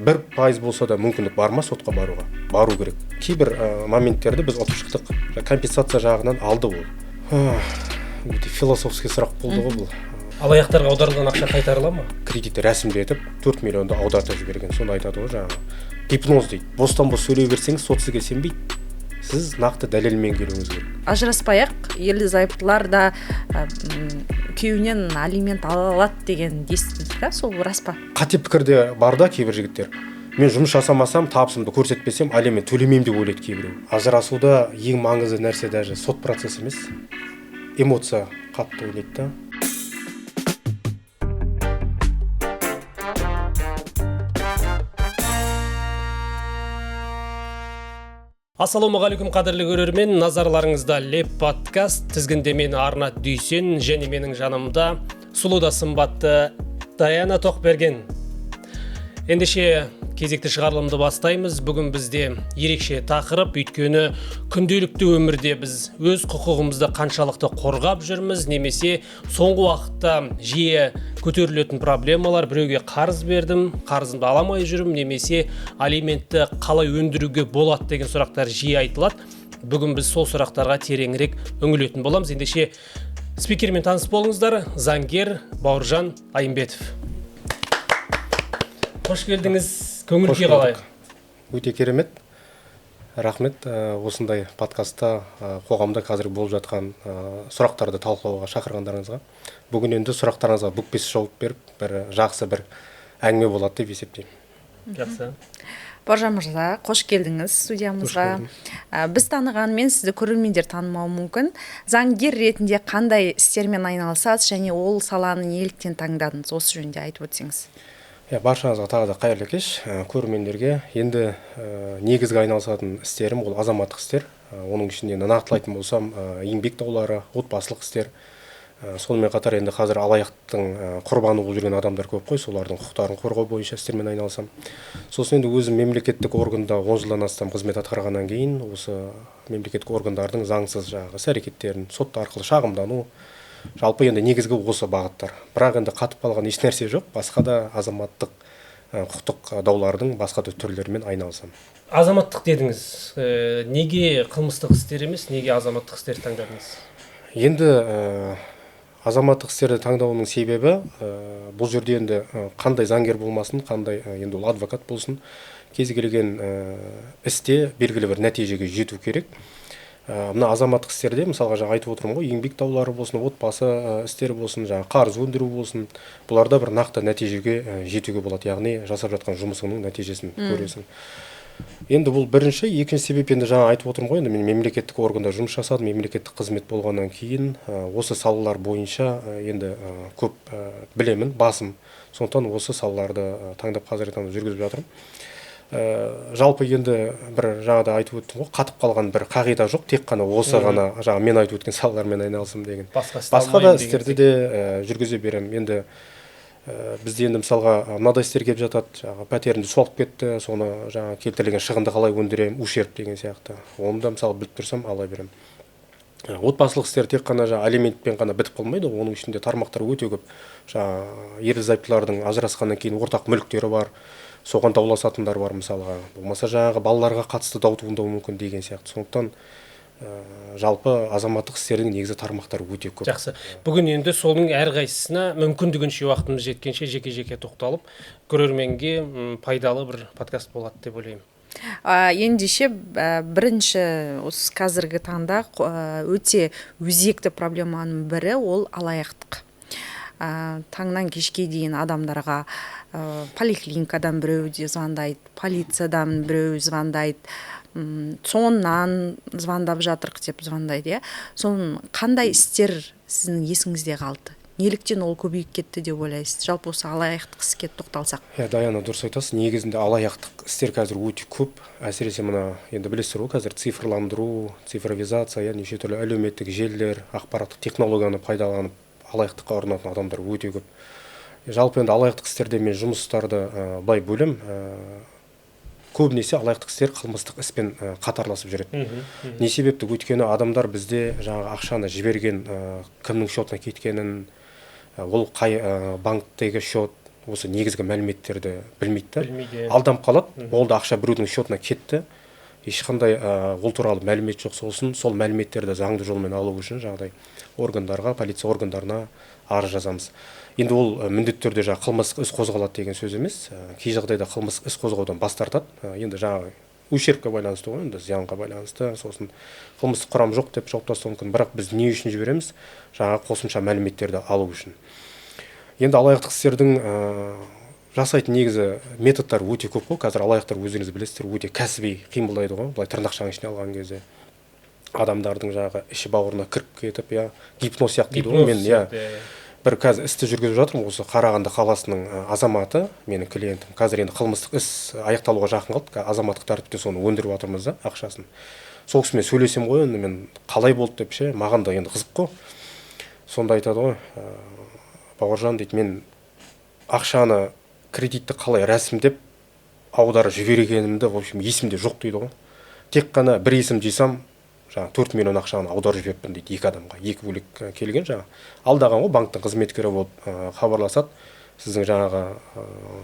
1% болса да мүмкіндік бар ма сотқа баруға? Бару керек. Кейбір моменттерді біз ұтып шықтық. Компенсация жағынан алды ол. Өте философский сұрақ болды ғой бұл. Алаяқтарға аударылған ақша қайтарыла ма? Кредитті рәсімдетіп 4 миллионды аудартып жіберген. Соны айтады ғой жаңағы. Гипноз дейді. Бостан бос сөйлей берсеңіз сот сізге сенбейді. Сіз нақты дәлелмен келуіңіз керек. Ажыраспай-ақ ерлі зайыптылар да күйеуінен алимент ала алады деген естідік та, сол рас па? Қате пікірде бар да кейбір жігіттер. Мен жұмыс жасамасам, табысымды көрсетпесем, алимент төлемеймін деп ойлайды кейбіреу. Ажырасуда ең маңызды нәрсе даже сот процесі емес, эмоция қатты ойлайды да. Ассалаумағалейкум қадірлі көрермен, назарларыңызда Леп подкаст, тізгінде мені Арнат Дүйсен және менің жанымда сұлу да сымбатты Даяна Тоқберген. Ендеше кезекті шығарылымды бастаймыз. Бүгін бізде ерекше тақырып, өйткені күнделікті өмірде біз өз құқығымызды қаншалықты қорғап жүрміз, немесе соңғы уақытта жиі көтерілетін проблемалар, біреуге қарыз бердім, қарызымды аламай жүрмін, немесе алиментті қалай өндіруге болады деген сұрақтар жиі айтылады. Бүгін біз сол сұрақтарға тереңірек үңілетін боламыз. Ендеше спикермен таныс болыңыздар, заңгер Бауыржан Айымбетов. Қош келдіңіз. Көңіл күй қалай? Өте керемет. Рахмет. Осындай подкастта қоғамда қазір болып жатқан сұрақтарды талқылауға шақырғандарыңызға. Бүгін енді сұрақтарыңызға бүкпес жауап беріп, бір жақсы бір әңгіме болады деп есептеймін. Жақсы. Бауыржан мырза, қош келдіңіз студиямызға. Біз танығанмен сізді көрермендер танымауы мүмкін. Заңгер ретінде қандай істермен айналысасыз және ол саланы неліктен таңдадыңыз? Осы жөнінде айтып өтсеңіз. Баршаңызға тағы да қайырлы кеш. Көрермендерге енді негізгі айналысатын істерім ол азаматтық істер. Оның ішінде нақтылайтын болсам, еңбек даулары, отбасылық істер. Сонымен қатар енді қазір алаяқтың құрбаны болып жүрген адамдар көп қой, солардың құқықтарын қорғау бойынша істермен айналысам. Сосын енді өзім мемлекеттік органда 10 жылдан астам қызмет атқарғаннан кейін осы мемлекеттік органдардың заңсыз іс-әрекеттерін сот арқылы шағымдану, жалпы енді негізгі осы бағыттар. Бірақ енді қатып қалған еш нәрсе жоқ, басқа да азаматтық құқықтық даулардың басқа да түрлерімен айналысам. Азаматтық дедіңіз, неге қылмыстық істер емес, неге азаматтық істер таңдадыңыз? Енді азаматтық істерді таңдауының себебі бұл жерде енді қандай заңгер болмасын, қандай енді ол адвокат болсын, кез келген істе белгілі бір нәтижеге жету керек. Мына азаматтық істерде, мысалға жаңа айтып отырмын ғой, еңбек даулары болсын, отбасы істері болсын, жаңа қарыз өндіру болсын, бұларда бір нақты нәтижеге жетуге болады, яғни жасап жатқан жұмысыңның нәтижесін көресің. Енді бұл бірінші, екінші себеп енді жаңа айтып отырмын ғой, енді мен мемлекеттік органда жұмыс жасадым, мемлекеттік қызмет болғаннан кейін осы салалар бойынша енді көп білемін, басым. Сондықтан осы салаларды таңдап қазіргі таңда жүргізіп жатырмын. Жалпы енді бір жаңада айтып өттім ғой, қатып қалған бір қағида жоқ, тек қана осы ғана жаңа мен айтып өткен салалармен айналысым деген. Басқа да істерді де жүргізе беремін. Енді бізде енді мысалға мынадай істер келіп жатады, жаңа пәтерімді соғып кетті, соны жаңа келтірілген шығынды қалай өндіремін, ущерб деген сияқты. Оны да мысалы біліп тұрсам ала беремін. Отбасылық істер тек қана жаңа алиментпен ғана бітіп қалмайды, оның ішінде тармақтар өте көп. Жаңа ерлі-зайыптылардың ажырасқаннан кейін ортақ мүліктері бар. Соған дауласатындар бар мысалға. Болмаса жаңағы балаларға қатысты дау туындауы мүмкін деген сияқты. Сондықтан жалпы азаматтық істердің негізі тармақтары өте көп. Жақсы. Бүгін енді соның әрқайсысына мүмкіндігінше уақытымыз жеткенше жеке-жеке тоқталып, көрерменге пайдалы бір подкаст болады деп ойлаймын. Ендеше бірінші осы қазіргі таңда өте өзекті проблеманың бірі ол алаяқтық. Таңнан кешке дейін адамдарға поликлиникадан біреу звондайды, полициядан біреу звондайды, соннан звондап жатырық деп звондайды. Соның қандай істер сіздің есіңізде қалды? Неліктен ол көбейіп кетті деп ойлайсыз? Жалпы осы алаяқтық іске тоқталсақ. Даяна, дұрыс айтасыз. Негізінде алаяқтық істер қазір өте көп. Әсіресе мына енді білесіздер ғой, қазір цифрландыру, цифровизация, неше түрлі әлеуметтік желілер, ақпараттық технологияны пайдаланып алаяқтыққа ұрынатын адамдар өте көп. Жалпы енді алаяқтық істерде мен жұмыстарды былай бөлем. Көбінесе алаяқтық істер қылмыстық іспен қатарласып жүреді. Не себепті? Өйткені адамдар бізде жаңағы ақшаны жіберген кімнің счетына кеткенін, ол қай банктегі счет, осы негізгі мәліметтерді білмейді да, Білмейді. алданып қалады. Ол да ақша біреудің счетына кетті, ешқандай ол туралы мәлімет жоқ. Сосын сол мәліметтерді заңды жолмен алу үшін жағдай органдарға, полиция органдарына арыз жазамыз. Енді ол міндетті түрде жаңағы қылмыстық іс қозғалады деген сөз емес. Кей жағдайда қылмыстық іс қозғаудан бас тартады. Енді жаңағы ущербке байланысты ғой, енді зиянға байланысты. Сосын қылмыстық құрам жоқ деп жауап тастауы мүмкін. Бірақ біз не үшін жібереміз? Жаңағы қосымша мәліметтерді алу үшін. Енді алаяқтық істердің жасайтын негізі методтар өте көп қой. Қазір алаяқтар өздеріңіз білесіздер, өте кәсіби қимылдайды ғой. Былай тырнақшаның ішіне алған кезде адамдардың жаңағы іші бауырына кіріп кетіп, гипноз сияқты дейді ғой. Мен бір қазір істі жүргізіп жатырмын. Осы Қарағанды қаласының азаматы, менің клиентім. Қазір енді қылмыстық іс аяқталуға жақын қалды. Азаматтық тәртіпте соны өндіріп жатырмыз да, ақшасын. Сол кісімен сөйлесем ғой, енді мен қалай болды деп ше, маған да енді қызық қой. Сонда айтады ғой, Бауыржан дейді, мен ақшаны кредитті қалай рәсімдеп аударып жібергенімді, в общем, есімде жоқ дейді ғой. Тек қана бір есім жисам, жаңағы 4 миллион ақшаны аударып жіберіппін дейді, екі адамға, екі бөлек келген жаңағы. Алдаған ғой, банктың қызметкері болып хабарласады. Сіздің жаңағы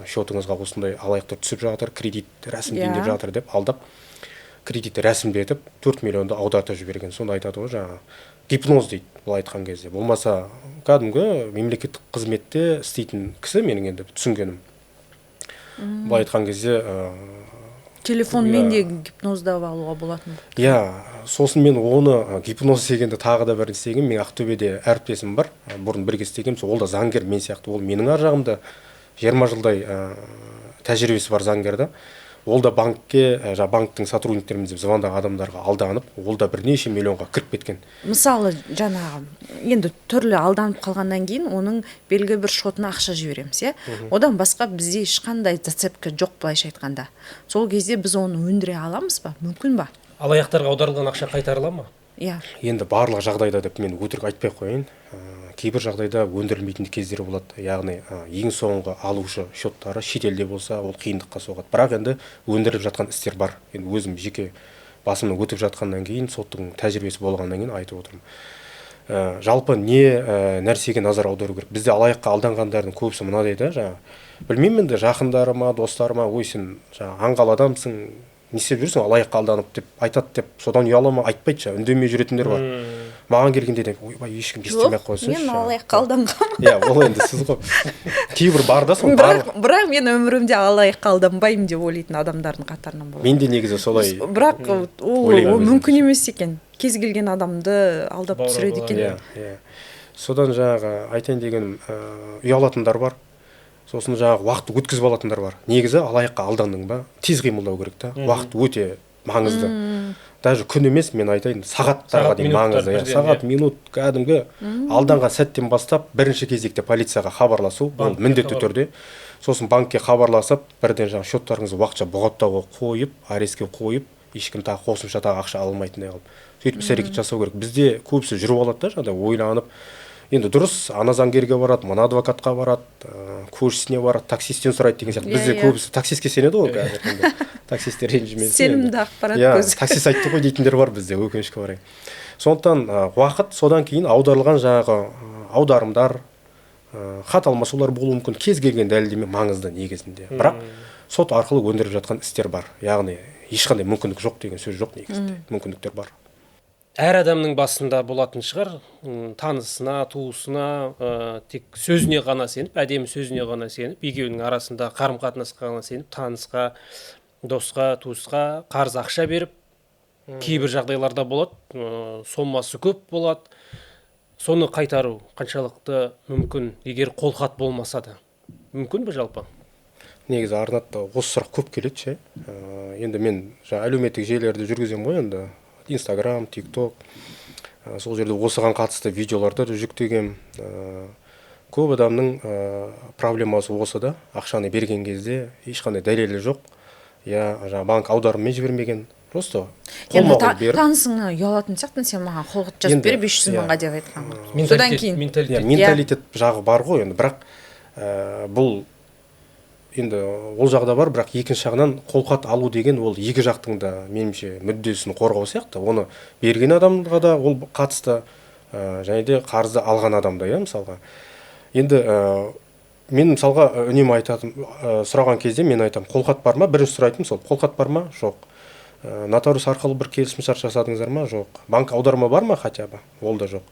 счетыңызға осындай алаяқтар түсіп жатыр, кредит рәсімдейін деп жатыр деп алдап, кредитті рәсімдетіп 4 миллионды аудартып жіберген. Сонда айтады ғой, жаңағы гипноз дейді, бұл айтқан кезде. Болмаса, кәдімгі мемлекеттік қызметте істейтін кісі, менің енді түсінгенім. Бұл айтқан кезде телефонмен де гипноздап алуға болатын. Сосын мен оны гипноз істегенде тағы да бір істеген. Мен Ақтөбеде әріптесім бар, бұрын бірге істеген. Ол да заңгер, мен сияқты. Ол менің ар жағымда 20 жылдай тәжірибесі бар заңгерді. Ол да банкке, банктың сотрудниктеріміз деп звондаған адамдарға алданып, ол да бірнеше миллионға кіріп кеткен. Мысалы, жаңағы енді түрлі алданып қалғаннан кейін оның белгілі бір шотына ақша жібереміз, Одан басқа бізде ешқандай зацепка жоқ, былайша айтқанда. Сол кезде біз оны өндіре аламыз ба? Мүмкін ба? Алаяқтарға аударылған ақша қайтарыла ма? Енді барлық жағдайда деп мен өтірік айтпай қояйын. Кейбір жағдайда өндірілмейтін кездері болады. Яғни ең соңғы алушы счеттары шетелде болса, ол қиындыққа соғады. Бірақ енді өндіріліп жатқан істер бар. Енді өзім жеке басымның өтіп жатқаннан кейін, соттың тәжірибесі болғаннан кейін айтып отырмын. Жалпы не нәрсеге назар аудару керек? Бізде алаяққа алданғандардың көбісі мынадай да, жаңағы білмеймін енді жақындарыма, достарыма, ой сен жаңағы аңғал адамсың, не істеп жүрсің, алаяққа алданып деп айтады деп, содан ұялама, айтпайды, үндемей жүретіндер бар. Маған келгенде де ойбай ешкім естімей қойсын. Мен алаяққа алданғанмын. Ол енді сіз ғой. Кейбір бар да сол. Бірақ мен өмірімде алаяққа алданбаймын деп ойлайтын адамдардың қатарынан боламын. Мен де негізі солай. Бірақ ол мүмкін емес екен. Кез келген адамды алдап түсіреді екен. Содан жаңағы айтайын дегенім, ұялатындар бар. Сосын жаңағы уақытты өткізіп алатындар бар. Негізі алаяққа алдандың ба, тез қимылдау керек та. Уақыт өте маңызды. Даже күн емес, мен айтайын, сағаттарға дейін маңызды. Сағат, минут, кәдімгі алданған сәттен бастап бірінші кезекте полицияға хабарласу, бұл міндетті түрде. Сосын банкке хабарласып, бірден жаңағы счеттарыңызды уақытша бұғаттауға қойып, арестке қойып, ешкім тағы қосымша тағы ақша алмайтындай қылып. Сөйтіп іс-әрекет жасау керек. Бізде көбісі жүріп алады да, жаңағыдай ойланып. Енді дұрыс, ана заңгерге барады, мына адвокатқа барады, көршісіне барады, таксистен сұрайды деген сияқты. Бізде көбісі таксистке сенеді ғой қазір. Таксистер ренжімесін. Сенімді ақпарат көзі. Таксист айтты ғой дейтіндер бар бізде, өкінішке орай. Сондықтан уақыт, содан кейін аударылған жаңағы аударымдар, хат алмасулар болуы мүмкін, кез келген дәлелдеме маңызды негізінде. Бірақ сот арқылы өндіріп жатқан істер бар. Яғни ешқандай мүмкіндік жоқ деген сөз жоқ негізінде. Мүмкіндіктер бар. Әр адамның басында болатын шығар, танысына, туысына, тек сөзіне ғана сеніп, әдемі сөзіне ғана сеніп, екеуінің арасында қарым-қатынасқа ғана сеніп, танысқа, досқа, туысқа қарыз ақша беріп, кейбір жағдайларда болады, сомасы көп болады. Соны қайтару қаншалықты мүмкін, егер қолхат болмаса да. Мүмкін бе жалпы? Негізі Арнатта осы сұрақ көп келеді ше. Енді мен әлеуметтік желілерді жүргіземін ғой, енді Инстаграм, ТикТок, сол жерде осыған қатысты видеоларды жүктеген. Көп адамның проблемасы осы да, ақшаны берген кезде ешқандай дәлелі жоқ. Банк аударыммен жібермеген, просто қолма-қол беріп. Танысыңа ұялатын сияқтын, сен маған қолхат жазып бер 500 мыңға деп айтқан. Содан кейін менталитет жағы бар ғой, енді бірақ бұл енді ол жағда бар, бірақ екінші жағынан қолхат алу деген ол екі жақтың да меніңше мүддесін қорғау сияқты. Оны берген адамға да ол қатысты, және де қарызды алған адамда, мысалға. Енді мен мысалға үнемі айтатым, сұраған кезде мен айтамын, қолхат бар ма? Бірінші сұрайтын сол, қолхат бар ма? Жоқ. Нотариус арқылы бір келісімшарт жасадыңыздар ма? Жоқ. Банк аударма бар ма хотя бы? Ол да жоқ.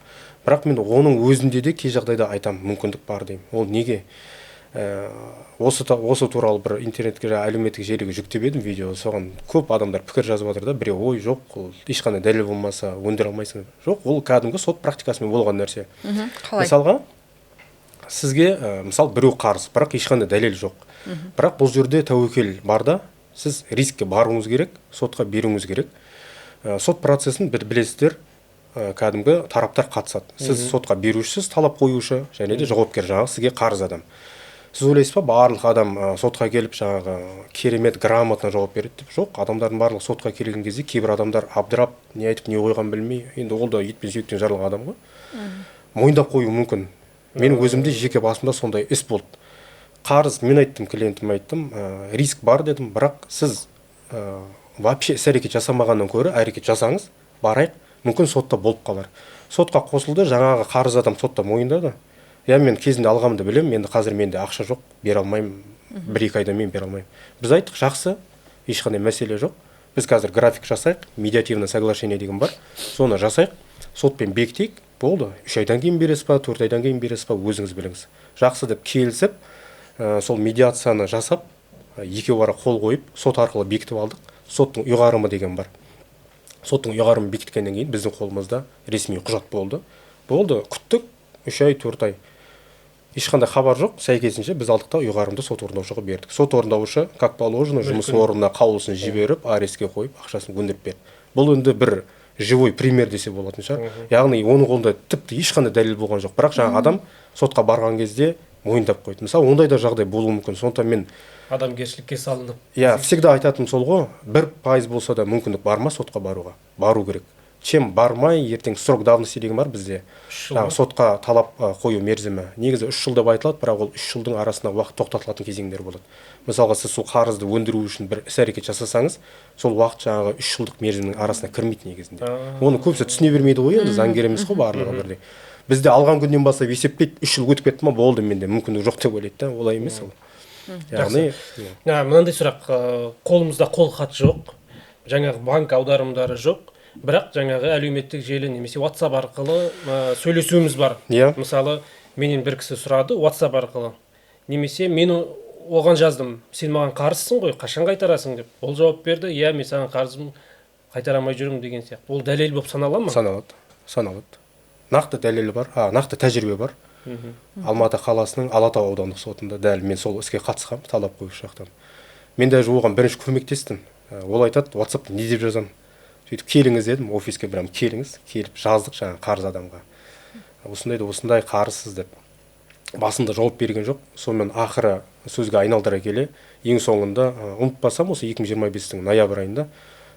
Бірақ мен оның өзінде де кей жағдайда айтамын, мүмкіндік бар деймін. Ол неге? Осы туралы бір интернетке, әлеуметтік желіге жүктеп едім видео, соған көп адамдар пікір жазып жатыр да. Біреу, ой, жоқ, ол ешқандай дәлел болмаса өндіре алмайсың. Жоқ, ол кәдімгі сот практикасымен болған нәрсе. Қалай? Мысалға, сізге мысал біреу қарыз, бірақ ешқандай дәлел жоқ. Бірақ бұл жерде тәуекел бар да, сіз рискке баруыңыз керек, сотқа беруіңіз керек. Сот процесін білесіздер, кәдімгі тараптар қатысады. Сіз сотқа берушісіз, талап қоюшы, және де жауапкер, жаңағы сізге қарыз адам. Сіз ойлайсыз ба, барлық адам сотқа келіп жаңағы керемет грамотно жауап береді деп? Жоқ, адамдардың барлығы сотқа келген кезде кейбір адамдар абдырап, не айтып, не қойған білмей, енді ол да етпен сүйектен жаралған адам ғой. Мойындап қою мүмкін. Менің өзімде жеке басымда сондай іс болды. Қарыз, мен айттым, клиентіме айттым, риск бар дедім, бірақ сіз вообще іс-әрекет жасамағаннан көрі әрекет жасаңыз, барайық, мүмкін сотта болып қалар. Сотқа қосылды, жаңағы қарыз адам сотта мойындады. Мен кезінде алғанымды білем, енді қазір менде ақша жоқ, бере алмаймын, 1-2 айда мен бере алмаймын. Біз айттық, жақсы, ешқандай мәселе жоқ. Біз қазір график жасайық, медиативный соглашение деген бар, соны жасайық, сотпен бекітейік, болды. 3 айдан кейін бересіз ба, 4 айдан кейін бересіз ба, өзіңіз біліңіз. Жақсы деп келісіп, сол медиацияны жасап, екеуара қол қойып, сот арқылы бекітіп алдық. Соттың ұйғарымы деген бар. Соттың ұйғарымын бекіткеннен кейін біздің қолымызда ресми құжат болды. Болды, күттік, 3 ай, 4 ай. Ешқандай хабар жоқ, сәйкесінше біз алдық та ұйғарымды сот орындаушыға бердік. Сот орындаушы, как положено, жұмыс орнына қаулысын жіберіп, арестке қойып, ақшасын өндіріп берді. Бұл енді бір живой пример десе болатын шығар. Яғни оның қолында тіпті ешқандай дәлел болған жоқ. Бірақ жаңа адам сотқа барған кезде мойындап қойды. Мысалы, ондай да жағдай болуы мүмкін. Сондықтан мен адамгершілікке салынып. Всегда айтатым сол ғой, 1% болса да мүмкіндік бар ма сотқа баруға? Бару керек. Чем бармай, ертең срок давности деген бар бізде. Сотқа талап қою мерзімі. Негізі 3 жыл деп айтылады, бірақ ол 3 жылдың арасында уақыт тоқтатылатын кезеңдер болады. Мысалға, сіз сол қарызды өндіру үшін бір іс-әрекет жасасаңыз, сол уақыт жаңағы 3 жылдық мерзімнің арасына кірмейді негізінде. Оны көбісі түсіне бермейді ғой, енді заңгер емес қой барлығы бірдей. Бізде алған күннен бастап есептейді, 3 жыл өтіп кетті ма, болды, менде мүмкіндік жоқ деп ойлайды да, олай емес ол. Яғни, мынандай сұрақ, қолымызда қолхат жоқ, жаңағы банк аударымдары жоқ, бірақ жаңағы әлеуметтік желі немесе WhatsApp арқылы сөйлесуіміз бар. Мысалы, менен бір кісі сұрады WhatsApp арқылы. Немесе мен оған жаздым, сен маған қарызсың ғой, қашан қайтарасың деп. Ол жауап берді, мен саған қарызым қайтарамай жүрмін деген сияқты. Ол дәлел болып санала ма? Саналады. Нақты дәлелі бар, нақты тәжірибе бар. Алматы қаласының Алатау аудандық сотында дәл мен сол іске қатысқам, талап қоюшы жақтан. Мен даже оған бірінші көмектестім. Ол айтады, WhatsApp не деп жазам? Сөйтіп келіңіз дедім, офиске бірам келіңіз, келіп жаздық жаңа қарыз адамға. Осындай қарызсыз деп. Басында жауап берген жоқ. Сонымен ақыры сөзге айналдыра келе, ең соңында ұмытпасам осы 2025-тің ноябрь айында,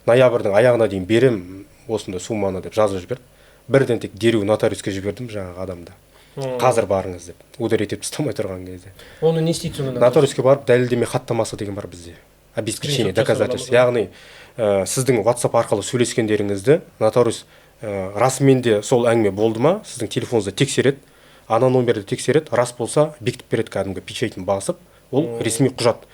ноябрьдің аяғына дейін берем осындай сумманы деп жазып жіберді. Бірден тек дереу нотариуске жібердім жаңағы адамды. Қазір барыңыз деп. Ударить етіп тастамай тұрған кезде. Оны не істейді сонда? Нотариуске барып дәлелдеме хаттамасы деген бар бізде. Обеспечение, доказательство. Яғни сіздің WhatsApp арқылы сөйлескендеріңізді нотариус расымен де сол әңгіме болды ма, сіздің телефоныңызды тексереді, ана номерді тексереді, рас болса бекітіп береді кәдімгі печатьін басып, ол ресми құжат.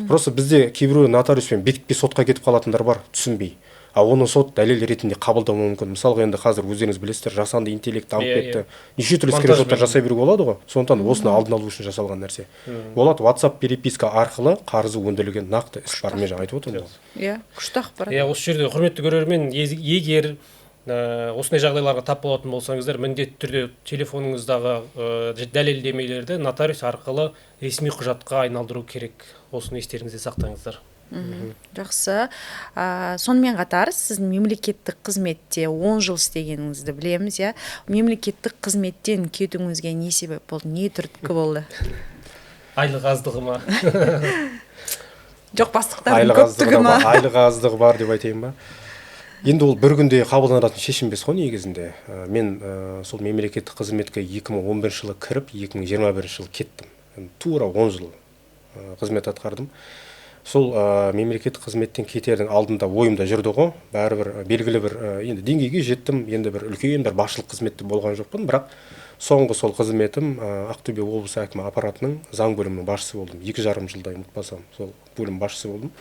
Просто бізде кейбіреу нотариуспен бекітпей сотқа кетіп қалатындар бар, түсінбей. Оны сот дәлел ретінде қабылдауы мүмкін. Мысалға енді қазір өздеріңіз білесіздер, жасанды интеллект дамып кетті. Неше түрлі скриншоттар жасай беруге болады ғой. Сондықтан осыны алдын алу үшін жасалған нәрсе. Болады, WhatsApp переписка арқылы қарызы өндірілген нақты іс бар, мен жаңа айтып отырмын. Күшті ақпарат. Осы жерде құрметті көрермен, егер осындай жағдайларға тап болатын болсаңыздар, міндетті түрде телефоныңыздағы дәлелдемелерді нотариус арқылы ресми құжатқа айналдыру керек. Осыны естеріңізде сақтаңыздар. Жақсы. Сонымен қатар сіз мемлекеттік қызметте 10 жыл істегеніңізді білеміз, мемлекеттік қызметтен кетуіңізге не себеп болды, не түрткі болды? Айлық аздығы ма? Жоқ, бастықтардың көптігі ма? Айлық аздығы бар деп айтайын ба? Енді ол бір күнде қабылданатын шешім емес қой негізінде. Мен сол мемлекеттік қызметке 2011 жылы кіріп, 2021 жылы кеттім. Тура 10 жыл қызмет атқардым. сол мемлекеттік қызметтен кетердің алдында ойымда жүрді ғой, бәрібір белгілі бір енді деңгейге жеттім, енді бір үлкен бір басшылық қызметте болған жоқпын, бірақ соңғы сол қызметім Ақтөбе облысы әкімі аппаратының заң бөлімінің басшысы болдым. 2,5 жылдай ұмытпасам, сол бөлім басшысы болдым.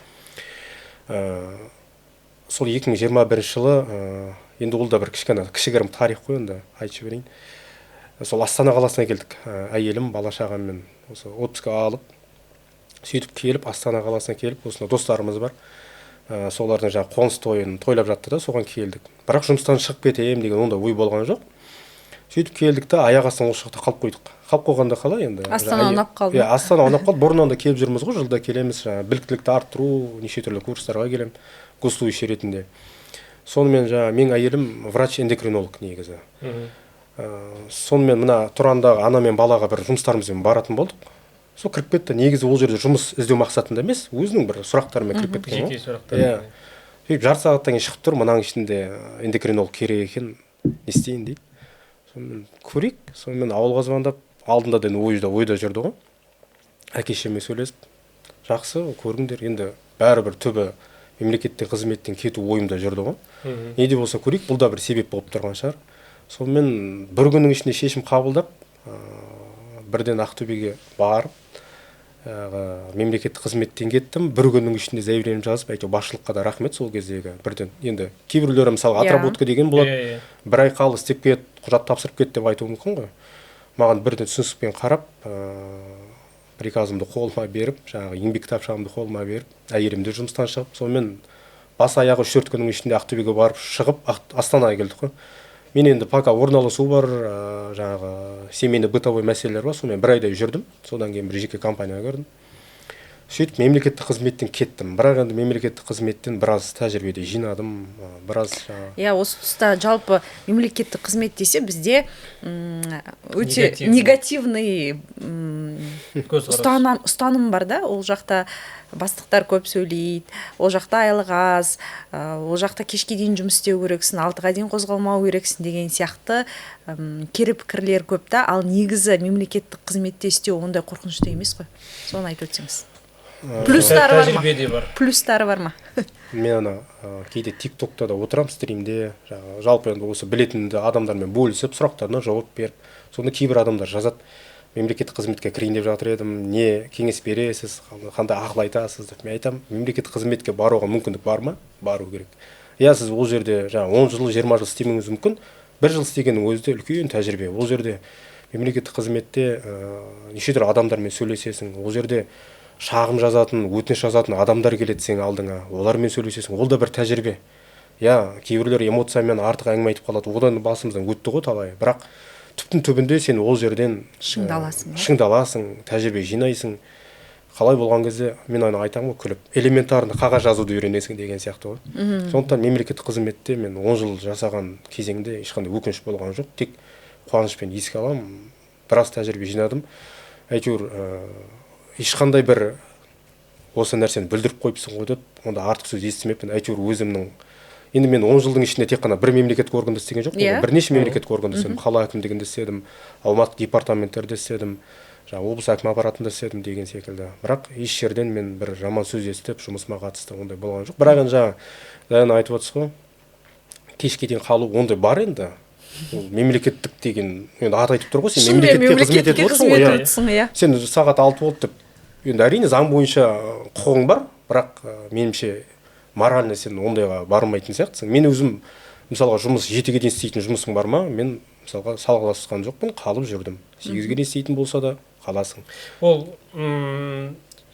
Сол 2021 жылы енді ол да бір кішігірім тарих қой, енді айтып жіберейін. Сол Астана қаласына келдік, әйелім, бала шағаммен осы отпускқа алып, сөйтіп келіп, Астана қаласына келіп, осында достарымыз бар. Солардың жаңағы қоныс тойын тойлап жатты да, соған келдік. Бірақ жұмыстан шығып кетемін деген ондай ой болған жоқ. Сөйтіп келдік та, аяқ астынан осы жақта қалып қойдық. Қалып қойғанда қалай енді? Астана ұнап қалды. Иә, Астана ұнап қалды. Бұрыннан да келіп жүрміз ғой, жылда келеміз, біліктілікті арттыру, неше түрлі курстарға келем, гостующий ретінде. Сонымен менің әйелім врач-эндокринолог негізі. Сонымен мына Тұрандағы ана мен балаға бір жұмыстарымызбен баратын болдық. Сол кіріп кетті. Негізі ол жерде жұмыс іздеу мақсатында емес, өзінің бір сұрақтарымен кіріп кеткен ғой. Жеке сұрақтар. Сөйтіп жарты сағаттан кейін шығып тұр, мынаның ішінде эндокринолог керек екен, не істейін дейді. Сонымен көрейік, сонымен ауылға звондап, алдында да ойда жүрді ғой. Әке-шешеме сөйлесіп, жақсы көріңдер, енді бәрібір түбі мемлекеттік қызметтен кету ойымда жүрді ғой. Не де болса көрейік, бұл да бір себеп болып тұрған шығар. Сонымен бір күннің ішінде шешім қабылдап, бірден Ақтөбеге барып, мемлекеттік қызметтен кеттім. Бір күннің ішінде заявлением жазып, әйтеуір басшылыққа да рахмет сол кездегі. Бірден енді кейбіреулері мысалы отработка деген болады. Бір ай қал істеп кет, құжат тапсырып кет деп айтуы мүмкін ғой. Маған бірден түсіністікпен қарап, приказымды қолыма беріп, жаңағы еңбек кітапшамды қолыма беріп, әйелім де жұмыстан шығып, сонымен бас аяғы 3-4 күннің ішінде Ақтөбеге барып шығып, Астанаға келдік қой. Мен енді пока орналасу бар, жаңағы семейный бытовой мәселелер бар, сонымен бір айдай жүрдім. Содан кейін бір жеке компанияға кірдім. Сөйтіп мемлекеттік қызметтен кеттім. Бірақ енді мемлекеттік қызметтен біраз тәжірибеде жинадым, біраз Иә, осы тұста жалпы мемлекеттік қызмет десе бізде өте негативный ұстаным бар да. Ол жақта бастықтар көп сөйлейді, ол жақта айлық аз, ол жақта кешке дейін жұмыс істеу керексің, 6-ға дейін қозғалмау керексің деген сияқты кері пікірлер көп та. Ал негізі мемлекеттік қызметте істеу ондай қорқынышты емес қой. Соны айтып өтсеңіз. Плюстары бар ма? Мен кейде тиктокта да отырам, стримде, жалпы енді осы білетін адамдармен бөлісіп, сұрақтарына жауап беріп, сонда кейбір адамдар жазады, мемлекеттік қызметке кірейін деп жатыр едім, не кеңес бересіз, қандай ақыл айтасыз деп. Мен айтамын, мемлекеттік қызметке баруға мүмкіндік бар ма? Бару керек. Иә, сіз ол жерде 10 жыл, 20 жыл істемеңіз мүмкін, 1 жыл істегеннің өзі де үлкен тәжірибе. Ол жерде мемлекеттік қызметте неше түрлі адамдармен сөйлесесің, ол жерде шағым жазатын, өтініш жазатын адамдар келеді сен алдыңа, олармен сөйлесесің, ол да бір тәжірибе. Иә, кейбіреулер эмоциямен артық әңгіме айтып қалады, одан басымыздан өтті ғой талай. Бірақ түптің түбінде сен ол жерден шыңдаласың, тәжірибе жинайсың. Қалай болған кезде мен айтамын ғой, күліп, элементарный қағаз жазуды үйренесің деген сияқты ғой. Сондықтан мемлекеттік қызметте мен 10 жыл жасаған кезеңде ешқандай өкініш болған жоқ, тек қуанышпен еске аламын, біраз тәжірибе жинадым. Әйтеуір ешқандай бір осы нәрсені бүлдіріп қойыпсың ғой деп, онда артық сөз естімеппін. Әйтеуір өзімнің, енді мен 10 жылдың ішінде тек қана бір мемлекеттік органда істеген жоқпын, бірнеше мемлекеттік органда істедім, қала әкімдігінде істедім, Алматы департаменттерде істедім, облыс әкім аппаратында істедім деген секілді. Бірақ еш жерден мен бір жаман сөз естіп, жұмысыма қатысты ондай болған жоқ. Бірақ енді жаңа айтып отырсыз ғой, кешке дейін қалу ондай бар енді. Мемлекеттік деген енді ат айтып тұр ғой, сен мемлекетке қызмет етіп отырсың ғой. Сен сағат 6 болды деп, енді әрине заң бойынша құқығың бар, бірақ меніңше морально сен ондайға бармайтын сияқтысың. Мен өзім мысалға жұмыс 7-ге дейін істейтін жұмысың бар ма? Мен мысалға салғыласқан жоқпын, қалып жүрдім. 8-ге дейін істейтін болса да қаласың. Ол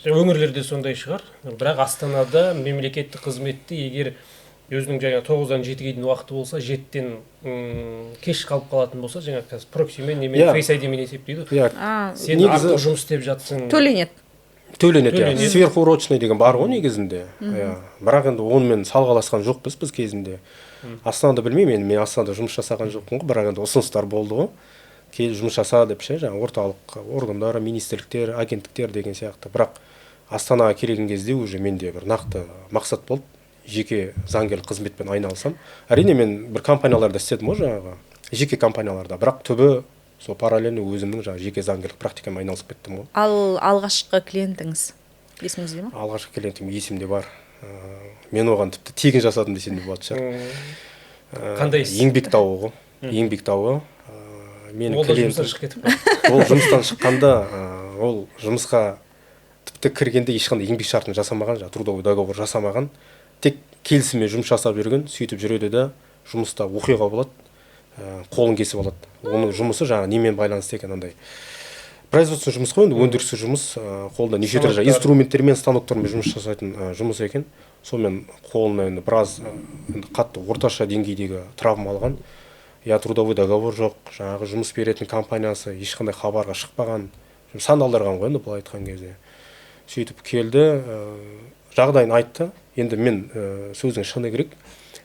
өңірлерде сондай шығар, бірақ Астанада мемлекеттік қызметті егер өзінің жаңа 9-дан 7-ге дейін уақыты болса, 7-тен кеш қалып қалатын болса, жаңа қазір проксимен немен Face ID-мен есептейді. Сен артық жұмыс істеп жатсың. Төленеді. Сверхурочный деген бар ғой негізінде. Бірақ енді онымен салғаласқан жоқпыз біз кезінде. Астанада білмеймін, мен Астанада жұмыс жасаған жоқпын ғой, бірақ енді ұсыныстар болды ғой. Кел жұмыс жаса деп жаңа орталық органдар, министрліктер, агенттіктер деген сияқты. Бірақ Астанаға келген кезде уже менде бір нақты мақсат болды. Жеке заңгерлік қызметпен айналысам. Әрине мен бір компанияларда істедім ғой жаңағы, жеке компанияларда, бірақ түбі сол параллельно өзімнің жаңағы жеке заңгерлік практикамен айналысып кеттім ғой. Ал алғашқы клиентіңіз? есіңізде ма? Алғашқы клиентім есімде бар. Мен оған тіпті тегін жасадым десем де болады шығар. Қандай іс? Еңбек тауы ғой. Еңбек тауы. Менің Ол да клиентім жұмыстан шығып кетіп па? ол жұмыстан шыққанда ол жұмысқа тіпті кіргенде ешқандай еңбек шартын жасамаған, трудовой договор жасамаған, тек келісіммен жұмыс жасап жүрген, сөйтіп жүреді да жұмыста оқиға болады, қолын кесіп алады. Оның жұмысы немен байланысты екен, андай производство жұмыс қой, енді өндірістік жұмыс, қолда неше түрлі инструменттермен, станоктармен жұмыс жасайтын жұмыс екен. Сонымен қолына енді біраз қатты орташа деңгейдегі травма алған. Трудовой договор жоқ, жаңағы жұмыс беретін компаниясы ешқандай хабарға шықпаған, сандалдырған ғой енді былай айтқан кезде. Сөйтіп келді, жағдайын айтты. Енді мен сөздің шыны керек.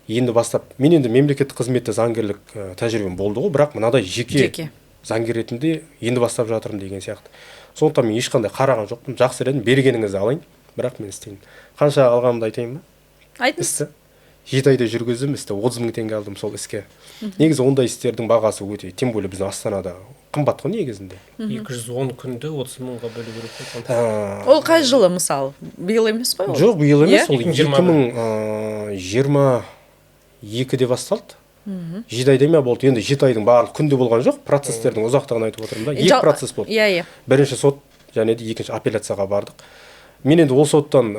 Енді бастап, мен енді мемлекеттік қызметте заңгерлік тәжірибем болды ғой, бірақ мынадай жеке заңгер ретінде енді бастап жатырмын деген сияқты. Сондықтан мен ешқандай қараған жоқпын. Жақсы дедім, бергеніңізді алайын, бірақ мен істеймін. Қанша алғанымды айтайын ба? Айтыңыз. 7 айда жүргіздім, 30 мың теңге алдым сол іске. Негізі ондай істердің бағасы өте, тем более біздің Астанада қымбат қой негізінде. 210 күнді 30 мыңға бөлу керек. Ол қай жылы мысалы? Биыл емес қой ол? Жоқ, биыл емес, ол 2020 2022-де басталды. 7 айда ма болды, енді 7 айдың барлық күнде болған жоқ, процестердің ұзақтығын айтып отырмын да. 2 процесс болды. Бірінші сот, және де екінші апелляцияға бардық. Мен енді ол соттан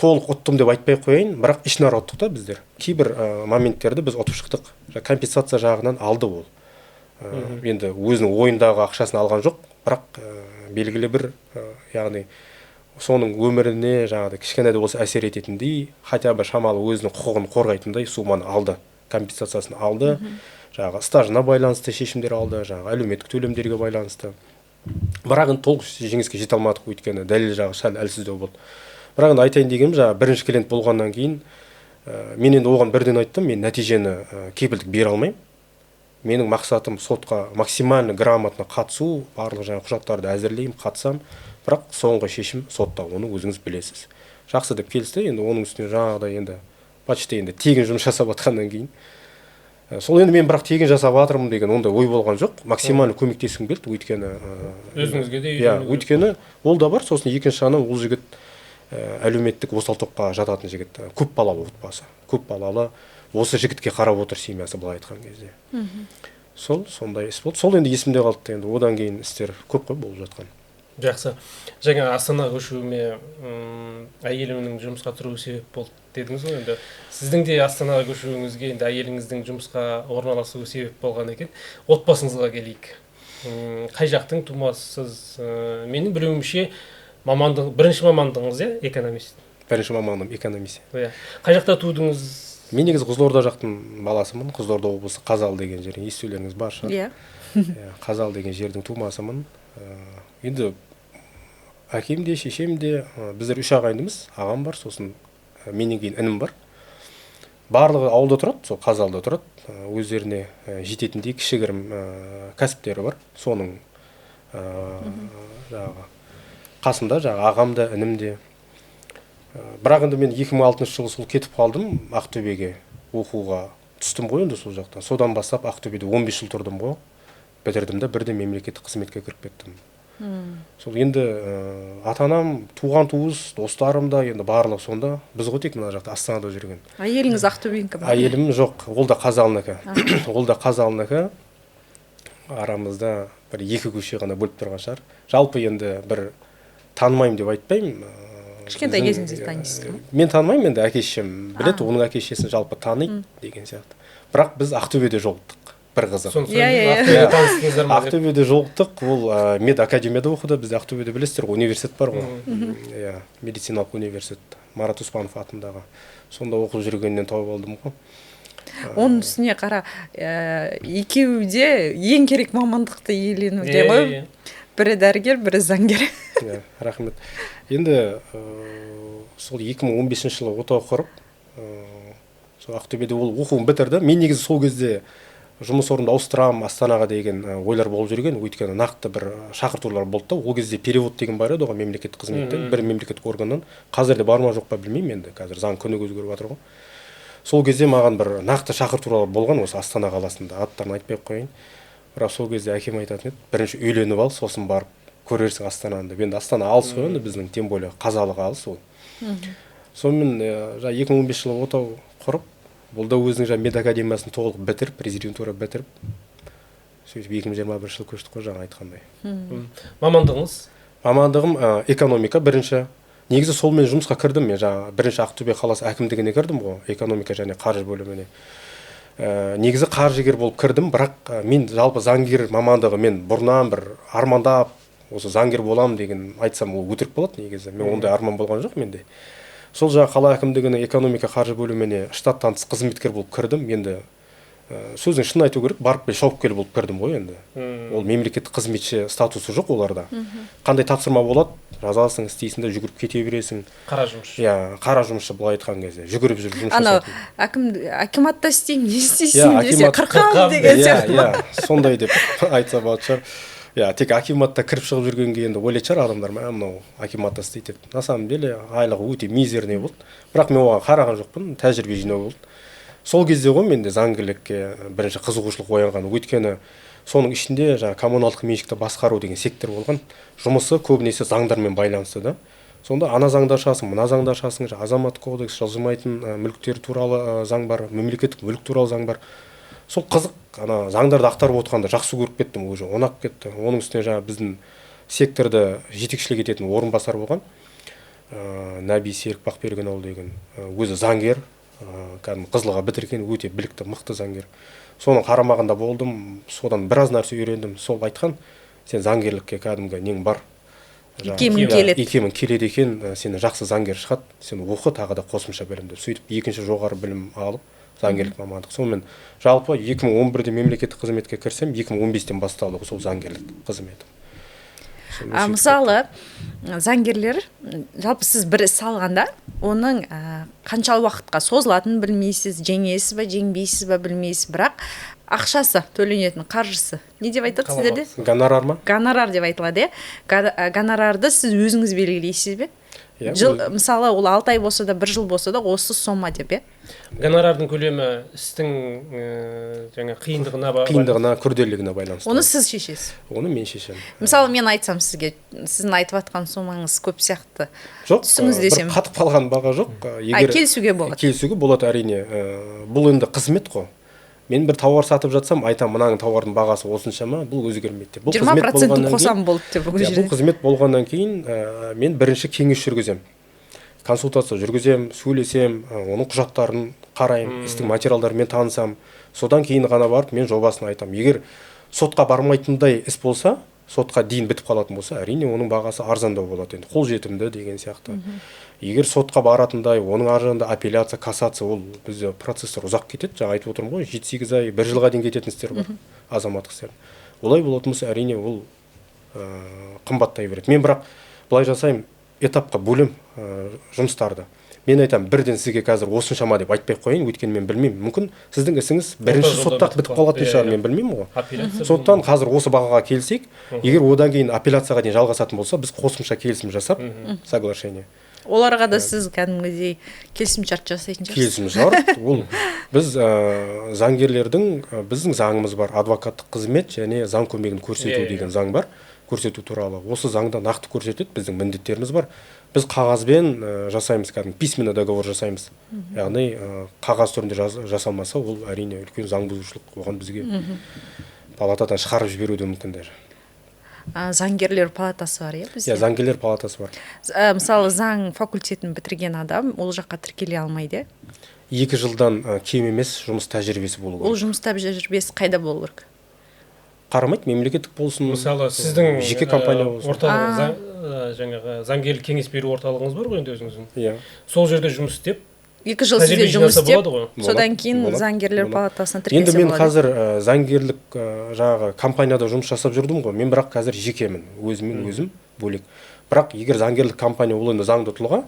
толық ұттым деп айтпай қояйын, бірақ ішінара ұттық та біздер. Кейбір моменттерді біз ұтып шықтық. Компенсация жағынан алды ол. Енді өзінің ойындағы ақшасын алған жоқ, бірақ белгілі бір, яғни соның өміріне кішкене де болса әсер ететіндей, хотя бы шамалы өзінің құқығын қорғайтындай сумманы алды, компенсациясын алды. Стажына байланысты шешімдер алды, әлеуметтік төлемдерге байланысты. Бірақ енді толық жеңіске жете алмадық, өйткені дәлел жағы сәл әлсіздеу болды. Бірақ енді айтайын дегенім, бірінші клиент болғаннан кейін мен енді оған бірден айттым, мен нәтижені кепілдік бере алмаймын. Менің мақсатым сотқа максимально грамотно қатысу, барлық құжаттарды әзірлеймін, қатысам, бірақ соңғы шешім сотта, оны өзіңіз білесіз. Жақсы деп келісті, енді оның үстіне жаңағыдай енді почти енді тегін жұмыс жасап жатқаннан кейін. Сол енді мен бірақ тегін жасап жатырмын деген ондай ой болған жоқ. Максимально көмектескім келді, өйткені өзіңізге де өйткені ол да бар. Сосын екінші жағынан ол жігіт әлеуметтік осал топқа жататын жігіт, көп балалы отбасы. Көп балалы, осы жігітке қарап отыр семьясы былай айтқан кезде. Сондай іс болды. Сол енді есімде қалды. Енді одан кейін істер көп қой болып жатқан. Жақсы. Жаңа Астана көшуіме әйелімнің жұмысқа тұруы себеп болды дедіңіз ғой. Енді сіздің де Астанаға көшуіңізге енді әйеліңіздің жұмысқа орналасуы себеп болған екен. Отбасыңызға келейік. Қай жақтың тумасысыз? Менің білуімше бірінші мамандығыңыз, экономист. Бірінші мамандығым экономист. Қай жақта тудыңыз? Мен негізі Қызылорда жақтың баласымын. Қызылорда облысы Қазалы деген жерден естулеріңіз бар шығар. Қазалы деген жердің тумасымын. Енді әкем де, шешем де, біздер 3 ағайындымыз, ағам бар, сосын менен кейін інім бар. Барлығы ауылда тұрады, сол Қазалыда тұрады. Өздеріне жететіндей кішігірім кәсіптері бар. Соның қасымда ағам да, інім де. Бірақ енді мен 2006 жылы сол кетіп қалдым Ақтөбеге оқуға түстім ғой енді сол жақтан. Содан бастап Ақтөбеде 15 жыл тұрдым ғой. Бітірдім де бірден мемлекеттік қызметке кіріп кеттім. Сол енді ата-анам, туған туыс, достарым да енді барлығы сонда. Біз ғой тек мына жақта Астанада жүрген. Әйеліңіз Ақтөбенікі ме? Әйелім жоқ, ол да Қазалынікі. Ол да Қазалынікі. Арамызда бір 2 көше ғана бөліп тұрған шығар. Жалпы енді бір танымаймын деп айтпаймын. Кішкентай кезіңізде танисыз ба? Мен танымаймын, енді әке-шешем біледі, оның әке-шешесін жалпы таниды деген сияқты. Бірақ біз Ақтөбеде жолықтық. Бір қызық. Ақтөбеде жолықтық, ол медакадемияда оқыды, бізде Ақтөбеде білесіздер, университет бар ғой. Медициналық университет, Марат Успанов атындағы. Сонда оқып жүргеннен тауып алдым ғой. Оның үстіне қара, екеуі де ең керек мамандықты иеленуде ғой. Бірі дәрігер, бірі заңгер. Рахмет. Енді сол 2015 жылы отау құрып, сол Ақтөбеде ол оқуын бітірді. Мен негізі сол кезде жұмыс орнында ауыстырам Астанаға деген ойлар болып жүрген, өйткені нақты бір шақыртулар болды да. Ол кезде перевод деген бар еді оған мемлекеттік қызметтен, бір мемлекеттік органнан. Қазір де бар ма жоқ па білмеймін енді, қазір заң күні өзгеріп жатыр ғой. Сол кезде маған бір нақты шақыртулар болған осы Астана қаласында, аттарын айтпай қояйын. Бірақ сол кезде әкем айтатын еді, бірінші үйленіп ал, сосын барып көрерсің Астананы деп. Енді Астана алыс қой, енді біздің тем более қазалығы алыс ол. Сонымен жаңа 2015 жылы отау құрып, бұл да өзінің жаңа медакадемиясын толық бітіріп, резидентура бітіріп, сөйтіп 2021 жылы көштік қой, жаңа айтқандай. Мамандығыңыз? Мамандығым экономика бірінші. Негізі солмен жұмысқа кірдім. Мен жаңа бірінші Ақтөбе қаласы әкімдігіне кірдім ғой, экономика және қаржы бөліміне. Негізі қаржыгер болып кірдім, бірақ мен жалпы заңгер мамандығы мен бұрыннан бір армандап, осы заңгер боламын деген айтсам ол өтірік болады негізі. Мен ондай арман болған жоқ менде. Сол жаңа қала әкімдігіне экономика қаржы бөліміне штаттан тыс қызметкер болып кірдім. Енді сөздің шынын айту керек, барып шауып болып кірдім ғой енді. Ол мемлекеттік қызметші статусы жоқ оларда. Қандай тапсырма болады, жазасың, істейсің де жүгіріп кете бересің. Қара жұмысшы. Иә, қара жұмысшы былай айтқан кезде жүгіріп жүріп жұмыс Анау жасайтын. акиматта істеймін, не істейсің десе акимат- қырқам деген сияқты. Иә, сондай деп айтса болады шығар. Иә, тек акиматта кіріп шығып жүргенге енді ойлайтын шығар адамдар, мынау акиматта істейді деп. На самом деле айлығы өте мизерный болды. Бірақ мен оған қараған жоқпын, тәжірибе жинау болды. Сол кезде ғой менде заңгерлікке бірінші қызығушылық оянған. Өйткені соның ішінде жаңа коммуналдық меншікті басқару деген сектор болған. Жұмысы көбінесе заңдармен байланысты да. Сонда ана заңды ашасың, мына заңды ашасың, азаматтық кодекс, жылжымайтын мүліктер туралы заң бар, мемлекеттік мүлік туралы заң бар. Сол қызық, ана заңдарды ақтарып отырғанда жақсы көріп кеттім, уже ұнап кетті. Оның үстіне жаңа біздің секторды жетекшілік ететін орынбасар болған. Нәби Серік Бақбергенұлы деген өзі заңгер, кәдімгі Қызылға бітірген, өте білікті, мықты заңгер. Соның қарамағында болдым, содан біраз нәрсе үйрендім. Сол айтқан, сен заңгерлікке кәдімгі нең бар. Икемің келеді. Икемің келеді екен, сені жақсы заңгер шығады, сен оқы тағы да қосымша білім деп. Сөйтіп екінші жоғары білім алып, заңгерлік мамандық. Сонымен жалпы 2011-де мемлекеттік қызметке кірсем, 2015-тен басталды сол заңгерлік қызметі. Мысалы, заңгерлер, жалпы сіз бір іс алғанда, оның қаншалы уақытқа созылатынын білмейсіз, жеңесіз ба, жеңбейсіз ба білмейсіз, бірақ ақшасы төленетін қаржысы. Не деп айтады сіздерде? Гонорар ма? Гонорар деп айтылады, гонорарды сіз өзіңіз белгілейсіз бе? Мысалы, ол 6 ай болса да, 1 жыл болса да, осы сома деп, Гонорардың көлемі істің жаңа қиындығына, күрделілігіне байланысты. Оны сіз шешесіз. Оны мен шешемін. Мысалы, мен айтсам сізге, сіздің айтып жатқан сомаңыз көп сияқты. Жоқ, түсіңіз десем. бір қатып қалған баға жоқ. Келісуге болады. Келісуге болады әрине. Бұл енді қызмет қой. Мен бір тауар сатып жатсам, айтам, мынаның тауардың бағасы осыншама, бұл өзгермейді. 20% қосам болды деп бұл жерде. Бұл қызмет болғаннан кейін мен бірінші кеңес жүргізем. Консультация жүргізем, сөйлесем, оның құжаттарын қарайым, істің материалдарымен танысам. Содан кейін ғана барып мен жобасын айтам. Егер сотқа бармайтындай іс болса, сотқа дейін бітіп қалатын болса, әрине оның бағасы арзандау болады, енді қолжетімді деген сияқты. Егер сотқа баратындай, оның аржағында апелляция, кассация, ол бізде процестер ұзақ кетеді. Жаңа айтып отырмын ғой, 7-8 ай, 1 жылға дейін кететін істер бар, азаматтық істер. Олай болатын болса, әрине ол қымбаттай береді. Мен бірақ былай жасаймын, этапқа бөлем жұмыстарды. Мен айтам, бірден сізге қазір осыншама деп айтпай қойын, өйткені мен білмеймін. Мүмкін сіздің ісіңіз бірінші сотта бітіп қалатын шығар, мен білмеймін ғой. Сондықтан қазір осы бағаға келсек, егер одан кейін апелляцияға дейін жалғасатын болса, біз қосымша келісім жасап, соглашение. Оларға да сіз кәдімгідей келісімшарт жасайтын шығарсыз. Келісімшарт, ол біз заңгерлердің, біздің заңымыз бар, адвокаттық қызмет және заң көмегін көрсету деген заң бар, көрсету туралы. Осы заңда нақты көрсетеді, біздің міндеттеріміз бар. Біз қағазбен жасаймыз, кәдімгі письменный договор жасаймыз. Яғни қағаз түрінде жасалмаса, ол әрине үлкен заң бұзушылық, оған бізге палатадан шығарып жіберуі мүмкін даже. Заңгерлер палатасы бар, бізде? Заңгерлер палатасы бар. Мысалы, заң факультетін бітірген адам ол жаққа тіркеле алмайды? 2 жылдан кем емес жұмыс тәжірибесі болу керек. Ол жұмыс тәжірибесі қайда болу керек? Қарамайды, мемлекеттік болсын, мысалы сіздің жеке компания болсын. Орталық жаңағы заңгерлік кеңес беру орталығыңыз бар ғой енді өзіңіздің. Иә. Сол жерде жұмыс істеп, 2 жыл сізде жұмыс істеп, содан кейін болады. заңгерлер палатасына тіркелсе болады. Енді мен болады. қазір заңгерлік жаңағы компанияда жұмыс жасап жүрдім ғой. Мен бірақ қазір жекемін, өзім бөлек. Бірақ егер заңгерлік компания ол енді заңды тұлға,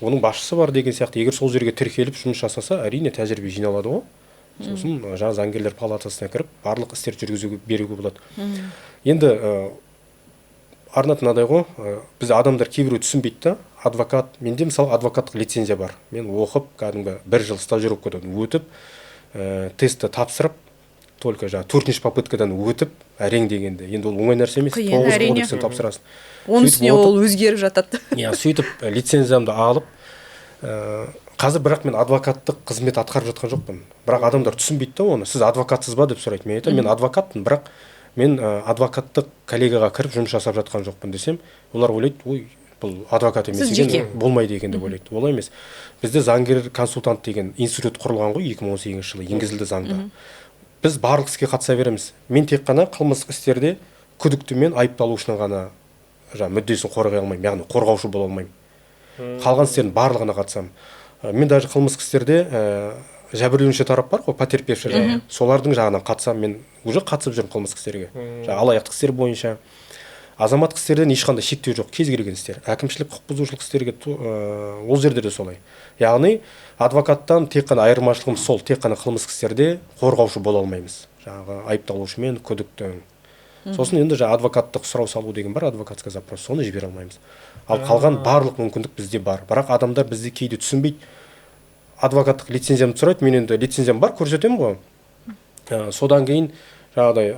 оның басшысы бар деген сияқты, егер сол жерге тіркеліп жұмыс жасаса, әрине тәжірибе жиналады ғой. Сосын жаңа заңгерлер палатасына кіріп, барлық істерді жүргізуге беруге болады. Енді арнат мынадай ғой, біз адамдар кейбіреу түсінбейді да, адвокат, менде мысалы адвокаттық лицензия бар. Мен оқып, кәдімгі 1 жыл стажировкадан өтіп, тестті тапсырып, только жаңағы 4-ші попыткадан өтіп әрең дегенде енді ол оңай нәрсе емес. Қиын, 9 әрине. кодекстен тапсырасың. Оның Сөйтіп үстіне ол өзгеріп жатады. иә, сөйтіп лицензиямды алып, қазір бірақ мен адвокаттық қызмет атқарып жатқан жоқпын. Бірақ адамдар түсінбейді да оны. Сіз адвокатсыз ба деп сұрайды. Мен айтамын, мен адвокатпын, бірақ мен адвокаттық коллегаға кіріп жұмыс жасап жатқан жоқпын десем, олар ойлайды, ой, бұл адвокат емес Сіз екен, жеке. болмайды екен деп ойлайды. Олай емес. Бізде заңгер консультант деген институт құрылған ғой 2018 жылы, енгізілді заңда. Біз барлық іске қатыса береміз. Мен тек қана қылмыстық істерде күдікті мен айыпталушының ғана мүддесін қорғай алмаймын, яғни қорғаушы бола алмаймын. Қалған істердің барлығына қатысамын. Мен даже қылмыстық істерде жәбірленуші тарап бар ғой, потерпевші жағы. Солардың жағынан қатысамын, мен уже қатысып жүрмін қылмыстық істерге. Алаяқтық істер бойынша. Азаматтық істерден ешқандай шектеу жоқ, кез келген істер. Әкімшілік құқық бұзушылық істерге ол жерде де солай. Яғни адвокаттан тек қана айырмашылығымыз сол, тек қана қылмыстық істерде қорғаушы бола алмаймыз. Жаңағы айыпталушы мен күдікті. Сосын енді адвокаттық сұрау салу деген бар, адвокатский запрос, соны жібере алмаймыз. Ал қалған барлық мүмкіндік бізде бар. Бірақ адамдар бізде кейде түсінбейді. Адвокаттық лицензиямды сұрайды, мен енді лицензиям бар, көрсетемін ғой. Содан кейін жаңағыдай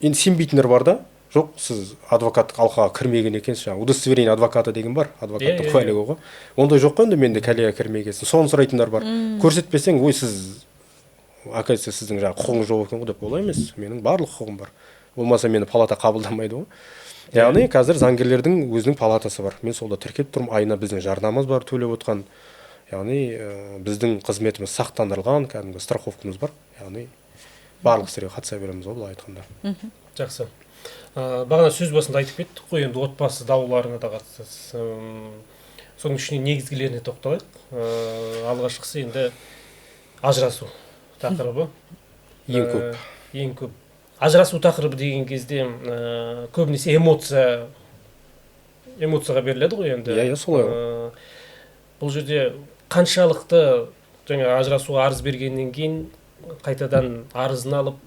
енді сенбейтіндер бар да. Жоқ, сіз адвокаттық алқаға кірмеген екенсіз. Удостоверение адвоката деген бар, адвокаттық куәлігі ғой. Ондай жоқ қой, енді менде коллега кірмегенсің. Соны сұрайтындар бар. Көрсетпесең, ой, сіз оказывается сіздің құқығыңыз жоқ екен ғой деп. Олай емес, менің барлық құқығым бар. Болмаса мені палата қабылдамайды ғой. Яғни қазір заңгерлердің өзінің палатасы бар. Мен солда тіркеп тұрмын, айына біздің жарнамыз бар, төлеп отқан. Яғни біздің қызметіміз сақтандырылған, кәдімгі страховкамыз бар. Яғни барлық істерге қатыса береміз ғой, былай айтқанда. Жақсы. Бағана сөз басында айтып кеттік қой, енді отбасы дауларына да қатысасыз. Соның ішіне негізгілеріне тоқталайық. Алғашқысы енді ажырасу тақырыбы. Ең көп. Ең көп. Ажырасу тақырыбы деген кезде көбінесе эмоцияға беріледі ғой енді. Иә, солай. Бұл жерде қаншалықты жаңа ажырасуға арыз бергеннен кейін қайтадан арызын алып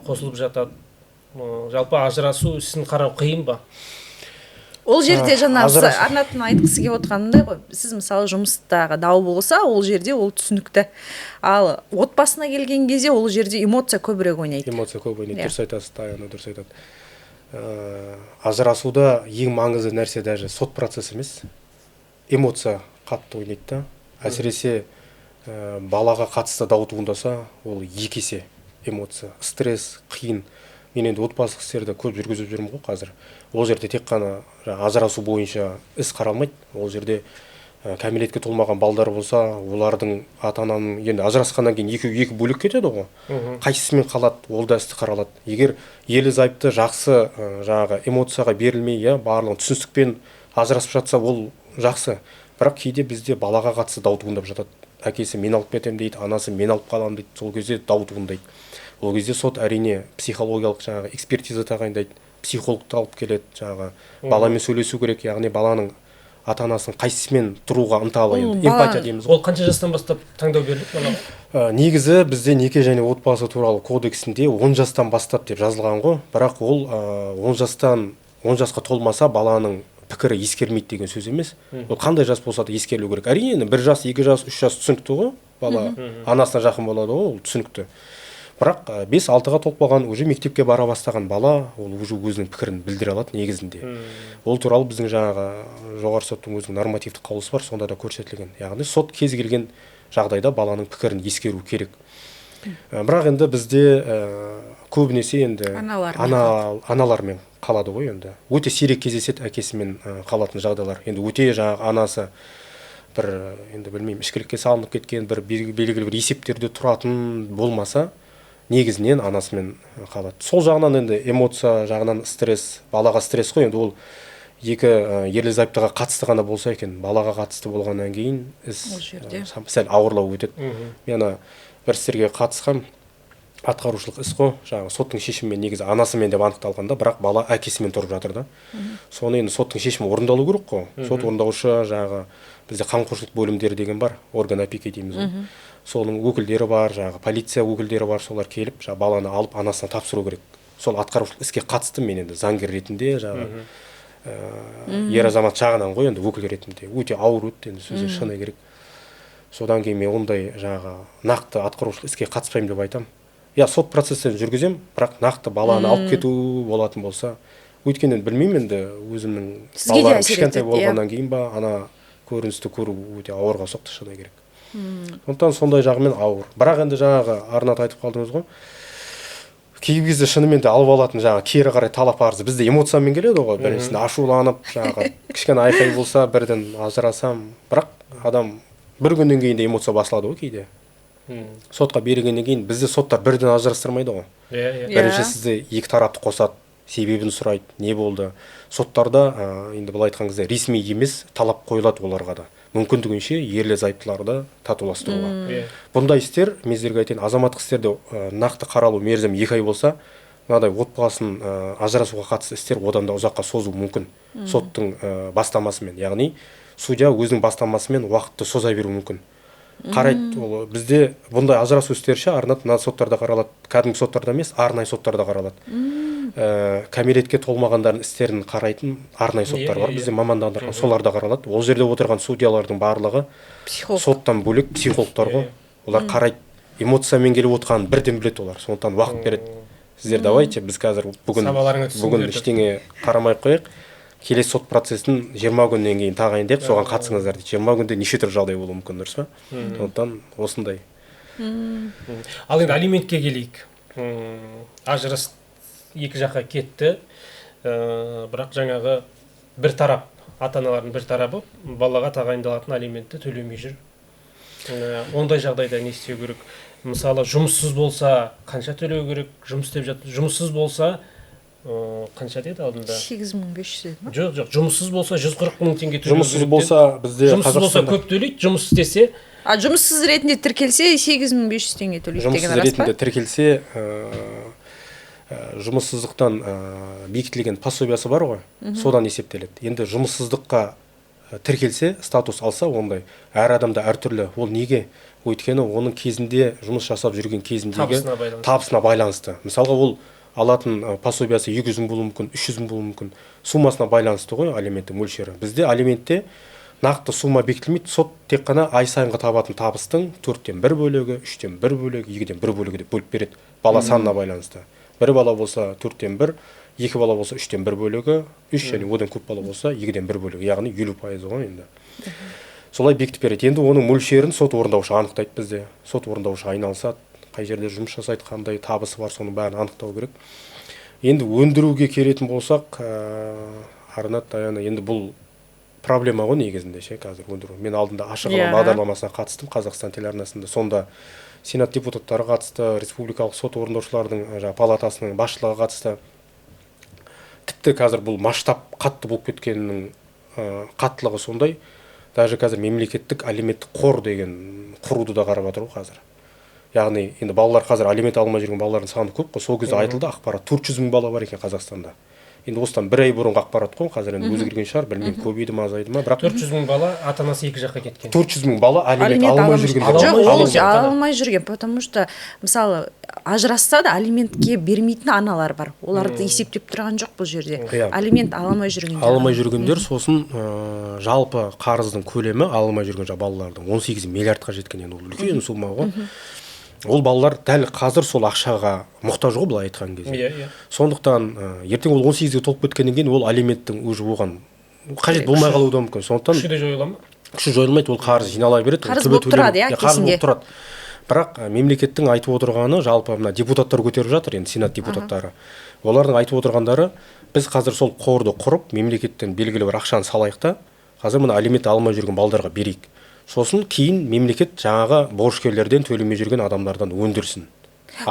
қосылып жатады. Жалпы ажырасу ісін қарау қиын ба? Ол жерде жаңағы Арнаттың айтқысы келіп отырғанындай ғой, сіз мысалы жұмыстағы дау болса, ол жерде ол түсінікті. Ал отбасына келген кезде ол жерде эмоция көбірек ойнайды. Эмоция көп ойнайды, дұрыс айтасыз, Таяна дұрыс айтады. Ажырасуда ең маңызды нәрсе даже сот процесі емес, эмоция қатты ойнайды да. Әсіресе балаға қатысты дау туындаса, ол екі есе эмоция, стресс, қиын. Мен енді отбасылық істерді көп жүргізіп жүрмін ғой қазір. Ол жерде тек қана ажырасу бойынша іс қаралмайды. Ол жерде кәмелетке толмаған балдар болса, олардың ата-ананың енді ажырасқаннан кейін екі бөлек кетеді ғой. Қайсысымен қалады, ол да істі қаралады. Егер ерлі зайыпты жақсы жаңағы эмоцияға берілмей, барлығын түсіністікпен ажырасып жатса, ол жақсы. Бірақ кейде бізде балаға қатысты дау туындап жатады. Әкесі мен алып кетем дейді, анасы мен алып қалам дейді. Сол кезде дау туындайды. Ол кезде сот әрине психологиялық жаңағы экспертиза тағайындайды, психологты алып келеді, жаңағы баламен сөйлесу керек, яғни баланың ата-анасының қайсысымен тұруға ынталы, енді эмпатия дейміз. Ол қанша жастан бастап таңдау беріледі балаға? Негізі бізде неке және отбасы туралы кодексінде 10 жастан бастап деп жазылған ғой, бірақ ол 10 жасқа толмаса баланың пікірі ескермейді деген сөз емес. Ол қандай жас болса да ескерілу керек. Әрине 1 жас, 2 жас, 3 жас түсінікті ғой, бала анасына жақын болады ғой, ол түсінікті. Бірақ 5-6-ға толып қалған, уже мектепке бара бастаған бала, ол уже өзінің пікірін білдіре алады негізінде. Ол туралы біздің жаңағы жоғары соттың өзінің нормативтік қаулысы бар, сонда да көрсетілген. Яғни сот кез келген жағдайда баланың пікірін ескеру керек. Бірақ енді бізде көбінесе енді аналармен қалады ғой енді. Өте сирек кездеседі әкесімен қалатын жағдайлар. Енді өте жаңағы анасы бір енді білмеймін, ішкілікке салынып кеткен, бір белгілі бір есептерде тұратын болмаса, негізінен анасымен қалады. Сол жағынан енді эмоция жағынан стресс, балаға стресс қой, енді ол екі ерлі зайыптыға қатысты ғана болса екен, балаға қатысты болғаннан кейін іс сәл ауырлау өтеді. Мен бір істерге қатысқам, атқарушылық іс қой, жаңағы соттың шешімімен негізі анасымен деп анықталғанда, бірақ бала әкесімен тұрып жатыр да. Соны енді соттың шешімі орындалу керек қой. Сот орындаушы жаңағы бізде қамқоршылық бөлімдері деген бар, орган опеки дейміз ғой. Соның өкілдері бар, жаңағы полиция өкілдері бар, солар келіп, жаңағы баланы алып анасына тапсыру керек. Сол атқарушылық іске қатысты мен енді заңгер ретінде, жаңағы ер азамат жағынан ғой, енді өкіл ретінде өте ауыр өтті, енді сөзі шыны керек. Содан кейін мен ондай жаңағы нақты атқарушылық іске қатыспаймын деп айтам. иә сот процестерін жүргіземін, бірақ нақты баланы алып кету болатын болса, өйткені білмеймін енді өзімнің Сізге де балаларым әсер кішкентай етеді, болғаннан кейін ба ана көріністі көру өте ауырға соқты, шыны керек. Сондықтан сондай жағымен ауыр. Бірақ енді жаңағы Арнат айтып қалдыңыз ғой, кей кезде шынымен де алып алатын жаңағы кері қарай талап арызы бізде эмоциямен келеді ғой, біріншісінде ашуланып жаңағы кішкене айқай болса бірден ажырасам, бірақ адам бір күннен кейін де эмоция басылады ғой кейде. Сотқа бергеннен кейін бізде соттар бірден ажырастырмайды ғой. Иә. Бірінші сізді екі тарапты қосады, себебін сұрайды, не болды. Соттарда енді былай айтқан кезде ресми емес талап қойылады оларға да. Мүмкіндігінше ерлі зайыптыларды татуластыруға. Бұндай істер, мен сіздерге айтайын, азаматтық істерде нақты қаралу мерзімі 2 ай болса, мынадай отбасын ажырасуға қатысты істер одан да ұзаққа созу мүмкін. Соттың бастамасымен, яғни судья өзінің бастамасымен уақытты соза беру мүмкін. Қарайды, ол бізде бұндай ажырасу істері ше Арнат мына соттарда қаралады, кәдімгі соттарда емес, арнайы соттарда қаралады. Кәмелетке толмағандардың істерін қарайтын арнайы соттар бар, бізде мамандандырылған, соларда қаралады. Ол жерде отырған судьялардың барлығы соттан бөлек психологтар ғой. Олар қарайды, эмоциямен келіп отырғанын бірден біледі олар. Сондықтан уақыт береді. Сіздер давайте біз қазір бүгін ештеңе қарамай қояйық. Келесі сот процесін 20 күннен кейін тағайындап, соған қатысыңыздар дейді. 20 күнде неше түрлі жағдай болуы мүмкін, дұрыс па? Сондықтан осындай. Ал енді алиментке келейік. Ажырас екі жаққа кетті, бірақ жаңағы бір тарап, ата-аналардың бір тарабы балаға тағайындалатын алиментті төлемей жүр. Ондай жағдайда не істеу керек? Мысалы, жұмыссыз болса қанша төлеу керек? Жұмыс істеп жатыр. Жұмыссыз болса қанша деді алдында? 8500 ма? Жоқ, жұмыссыз болса 140 мың теңге төлеу керек. Жұмыссыз болса бізде жұмыссыз болса көп төлейді, жұмыс істесе. Жұмыссыз ретінде тіркелсе 8500 теңге төлейді деген рас па? Жұмыссыз ретінде тіркелсе жұмыссыздықтан бекітілген пособиясы бар ғой, содан есептеледі. Енді жұмыссыздыққа тіркелсе, статус алса, ондай әр адамда әртүрлі. Ол неге? Өйткені оның кезінде жұмыс жасап жүрген кезіндегі табысына байланысты. Мысалға ол алатын пособиясы 200 мың болуы мүмкін, 300 мың болуы мүмкін. Суммасына байланысты ғой алименттің мөлшері. Бізде алиментте нақты сумма бекітілмейді. Сот тек қана ай сайынғы табатын табыстың 4-тен 1 бөлігі, 3-тен 1 бөлігі, 2-ден 1 бөлігі деп бөліп береді. Бала санына байланысты. 1 бала болса 4-тен 1, 2 бала болса 3-тен 1 бөлігі, 3 және одан көп бала болса 2-ден 1 бөлігі, яғни 50% ғой енді. Солай бекітіп береді. Енді оның мөлшерін сот орындаушы анықтайды бізде. Сот орындаушы айналысады, қай жерде жұмыс жасайды, қандай табысы бар, соның бәрін анықтау керек. Енді өндіруге келетін болсақ, Арнат, Даяна, енді бұл проблема ғой негізінде ше қазір өндіру. Мен алдында ашық алаң бағдарламасына қатыстым Қазақстан телеарнасында. Сонда Сенат депутаттары қатысты, республикалық сот орындаушылардың палатасының басшылығы қатысты. Тіпті қазір бұл масштаб қатты болып кеткенінің қаттылығы сондай. Даже қазір мемлекеттік алименттік қор деген құруды да қарап жатыр ғой қазір. Яғни енді балалар қазір алимент алмай жүрген балалардың саны көп қой. Сол кезде айтылды ақпарат 400 мың бала бар екен Қазақстанда. Енді осыдан 1 ай бұрынғы ақпарат қой, қазір енді өзгерген шығар, білмеймін, көбейді ме, азайды ма, бірақ 400 мың бала ата-анасы екі жаққа кеткен. 400 мың бала алимент алмай жүрген. Жоқ, алмай жүрген, потому что мысалы ажырасса да алиментке бермейтін аналар бар. Оларды есептеп тұрған жоқ бұл жерде. Алимент алмай жүргендер. Алмай жүргендер, сосын жалпы қарыздың көлемі алмай жүрген балалардың 18 миллиардқа жеткен, енді ол үлкен сумма ғой. Ол балалар дәл қазір сол ақшаға мұқтаж ғой, былай айтқан кезде. Сондықтан ертең ол 18-ге толып кеткеннен кейін ол алименттің уже оған қажет болмай қалуы да мүмкін. Сондықтан күші де жойыла ма? Күші жойылмайды, ол қарыз жинала береді. Қарыз болып тұрады, кезінде. Бірақ мемлекеттің айтып отырғаны, жалпы мына депутаттар көтеріп жатыр, енді Сенат депутаттары. Олардың айтып отырғандары, біз қазір сол қорды құрып, мемлекеттен белгілі бір ақшаны салайық та, қазір мына алимент алмай жүрген балдарға берейік. Сосын кейін мемлекет жаңағы борышкерлерден төлемей жүрген адамдардан өндірсін.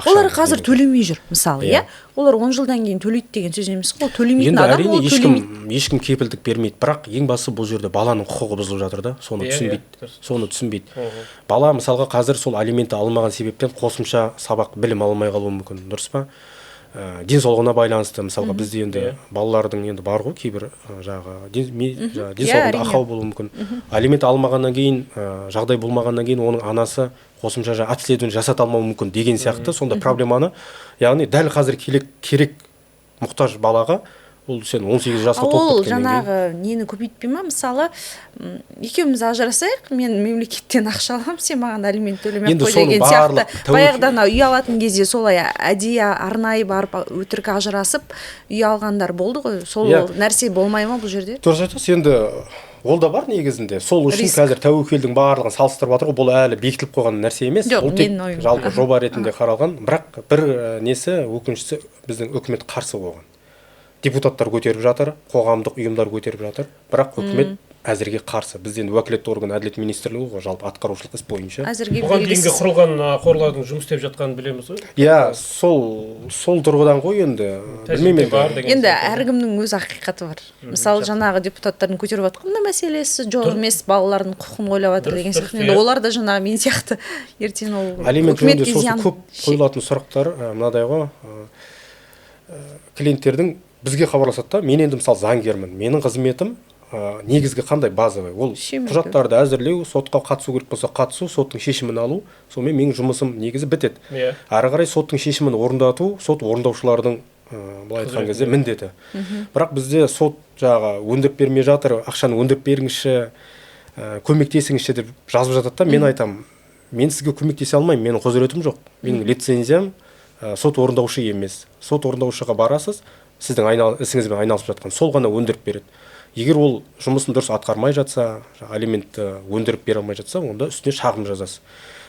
Олар қазір төлемей жүр, мысалы, иә? Олар 10 жылдан кейін төлейді деген сөз емес қой. Төлемейтін адам ол төлемейді. Ешкім кепілдік бермейді, бірақ ең басты бұл жерде баланың құқығы бұзылып жатыр да, соны түсінбейді. Бала мысалға қазір сол алиментті алмаған себептен қосымша сабақ білім алмай қалуы мүмкін, дұрыс па? Денсаулығына байланысты, мысалға бізде енді балалардың енді бар ғой кейбір денсаулығында ақау болуы мүмкін. Алимент алмағаннан кейін, жағдай болмағаннан кейін оның анасы қосымша обследование жасата алмауы мүмкін деген сияқты сонда проблеманы, яғни дәл қазір керек мұқтаж балаға ол сен 18 жасқа ол толып кеткеннен кейін. жаңағы нені көбейтпей ма, мысалы екеуміз ажырасайық, мен мемлекеттен ақша аламын, сен маған алимент төлемей Енді қой соның деген барлық сияқты. Баяғыда үй алатын кезде солай әдейі арнайы барып өтірік ажырасып үй алғандар болды ғой, сол нәрсе болмай ма бұл жерде? Дұрыс айтасыз, енді ол да бар негізінде. Сол үшін қазір тәуекелдің барлығын салыстырып жатыр ғой. Бұл әлі бекітіліп қойған нәрсе емес. Бұл тек жалпы жоба ретінде қаралған. Бірақ бір несі, өкініштісі, біздің үкімет қарсы болған. Депутаттар көтеріп жатыр, қоғамдық ұйымдар көтеріп жатыр. Бірақ үкімет әзірге қарсы. Бізден уәкілетті орган әділет министрлігі ғой, жалпы атқарушылық іс бойынша. Бұған дейінгі құрылған қорлардың жұмыс істеп жатқанын білеміз ғой? Иә, сол тұрғыдан ғой енді. Білмеймін. Енді әркімнің өз ақиқаты бар. Мысалы, жаңағы депутаттардың көтеріп жатқан мәселесі жоқ емес, балалардың құқығын ойлап жатыр деген сияқты. Енді олар да жаңағы мен сияқты ертең ол үкіметке зиян. Көп қойылатын сұрақтар мынадай ғой. Клиенттердің бізге хабарласады да, мен енді мысалы заңгермін, менің қызметім негізгі қандай базовый, ол құжаттарды әзірлеу, сотқа қатысу керек болса қатысу, соттың шешімін алу, сонымен менің жұмысым негізі бітеді. Ары қарай соттың шешімін орындату, сот орындаушылардың былай айтқан кезде міндеті. Бірақ бізде сот жағы өндіріп бермей жатыр, ақшаны өндіріп беріңізші, көмектесіңізші деп жазып жатады да, мен айтамын, мен сізге көмектесе алмаймын, менің құзыретім жоқ, менің лицензиям сот орындаушы емес. Сот орындаушыға барасыз, сіздің ісіңізбен айналысып жатқан, сол ғана өндіріп береді. Егер ол жұмысын дұрыс атқармай жатса, алиментті өндіріп бере алмай жатса, онда үстіне шағым жазасыз.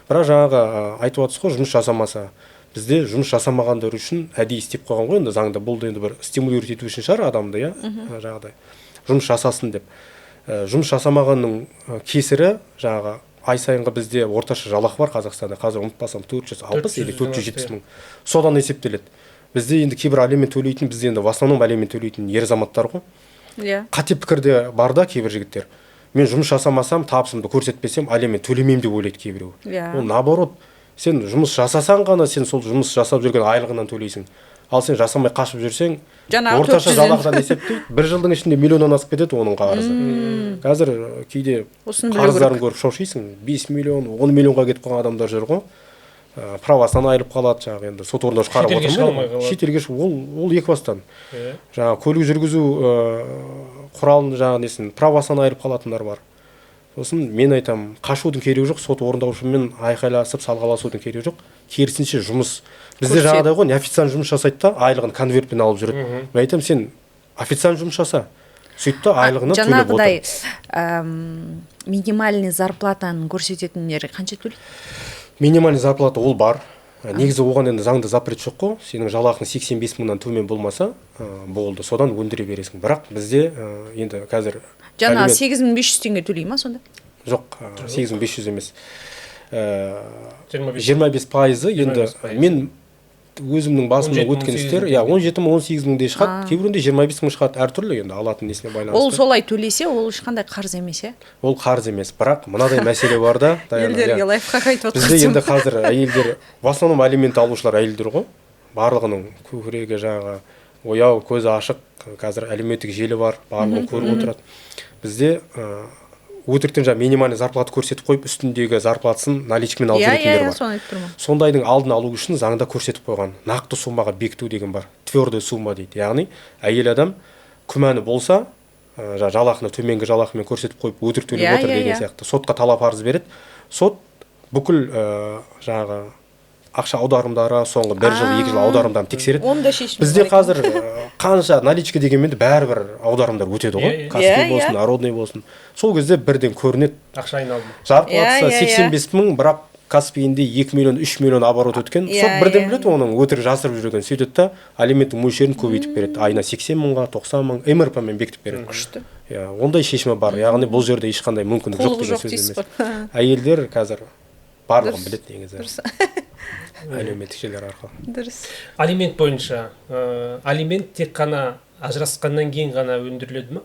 Бірақ жаңағы айтып отырсыз ғой, жұмыс жасамаса, бізде жұмыс жасамағандар үшін әдейі істеп қойған ғой, енді заңда бұл енді бір стимулировать ету үшін шығар адамды, жаңағыдай жұмыс жасасын деп. Жұмыс жасамағанның кесірі жаңағы ай сайынғы бізде орташа жалақы бар Қазақстанда, қазір ұмытпасам 460 или 470 мың. Содан есептеледі. Бізде енді кейбір алимент төлейтін, бізде енді в основном алимент төлейтін ер азаматтар ғой. Қате пікірде бар да кейбір жігіттер. Мен жұмыс жасамасам, табысымды көрсетпесем, алимент төлемеймін деп ойлайды кейбіреу. Ол наоборот, сен жұмыс жасасаң ғана, сен сол жұмыс жасап жүрген айлығынан төлейсің. Ал сен жасамай қашып жүрсең, орташа жалақыдан есептейді, бір жылдың ішінде миллионнан асып кетеді оның қарызы. Қазір кейде қарыздарын көріп шошисың, 5 миллион, 10 миллионға кетіп қалған адамдар жүр ғой. Правасынан айырылып қалады, жаңағы енді сот орындаушы қарап отырмын. Шетелге ол екі бастан. Жаңағы көлік жүргізу құралын жаңағы несін правасынан айырылып қалатындар бар. Сосын мен айтам, қашудың керегі жоқ, сот орындаушымен айқайласып салғаласудың керегі жоқ. Керісінше жұмыс. Бізде жаңағыдай ғой, официант жұмыс жасайды да, айлығын конвертпен алып жүреді. Мен айтам, сен официант жұмыс жаса. Сөйтті айлығына төлеп отыр. Жаңағыдай минимальный зарплатаны көрсететіндер қанша төлейді? Минимальный зарплата ол бар. Негізі оған енді заңда запрет жоқ қой. Сенің жалақың 85 мыңнан төмен болмаса, болды. Содан өндіре бересің. Бірақ бізде енді қазір жаңа 8500 теңге төлей ма сонда? Жоқ, 8500 емес. 25% енді мен өзімнің басымда өткен істер, 17 мың, 18 мың де шығады, кейбірінде 25 мың шығады, әртүрлі енді алатын несіне байланысты. Ол солай төлесе, ол ешқандай қарыз емес, Ол қарыз емес, бірақ мынадай мәселе бар да, елдерге лайфхак айтып отырсың. Бізде енді қазір әйелдер, в основном алимент алушылар әйелдер ғой, барлығының көкірегі жаңағы ояу, көзі ашық, қазір әлеуметтік желі бар, барлығын көріп отырады. Бізде өтіріктен жаңа минимальный зарплата көрсетіп қойып, үстіндегі зарплатасын наличкамен алып жүретіндер бар. Соны айтып тұрмын. Сондайдың алдын алу үшін заңда көрсетіп қойған. Нақты суммаға бекіту деген бар. Твердая сумма дейді. Яғни әйел адам күмәні болса, жалақыны төменгі жалақымен көрсетіп қойып өтірік төлеп отыр деген сияқты. Сотқа талап арыз береді. Сот бүкіл жаңағы ақша аударымдары, соңғы 1 жыл, 2 жыл аударымдарын тексереді. Бізде қазір қанша наличка дегенмен бәрібір аударымдар өтеді ғой. Каспий болсын, народный болсын. Сол кезде бірден көрінеді. Ақша айналымы. Зарплатасы 85 мың, бірақ Каспийінде 2 миллион, 3 миллион оборот өткен. Сот бірден біледі, оның өтірік жасырып жүрген. Сөйтеді да алименттің мөлшерін көбейтіп береді. Айына 80 мыңға, 90 мың, МРП-мен бекітіп береді. Күшті. Ондай шешімі бар. Яғни бұл жерде ешқандай мүмкіндік жоқ деген сөз емес. Әйелдер қазір барлығын біледі негізі. Әлеуметтік желілер арқылы. Дұрыс. Алимент бойынша, алимент тек қана ажырасқаннан кейін ғана өндіріледі ме?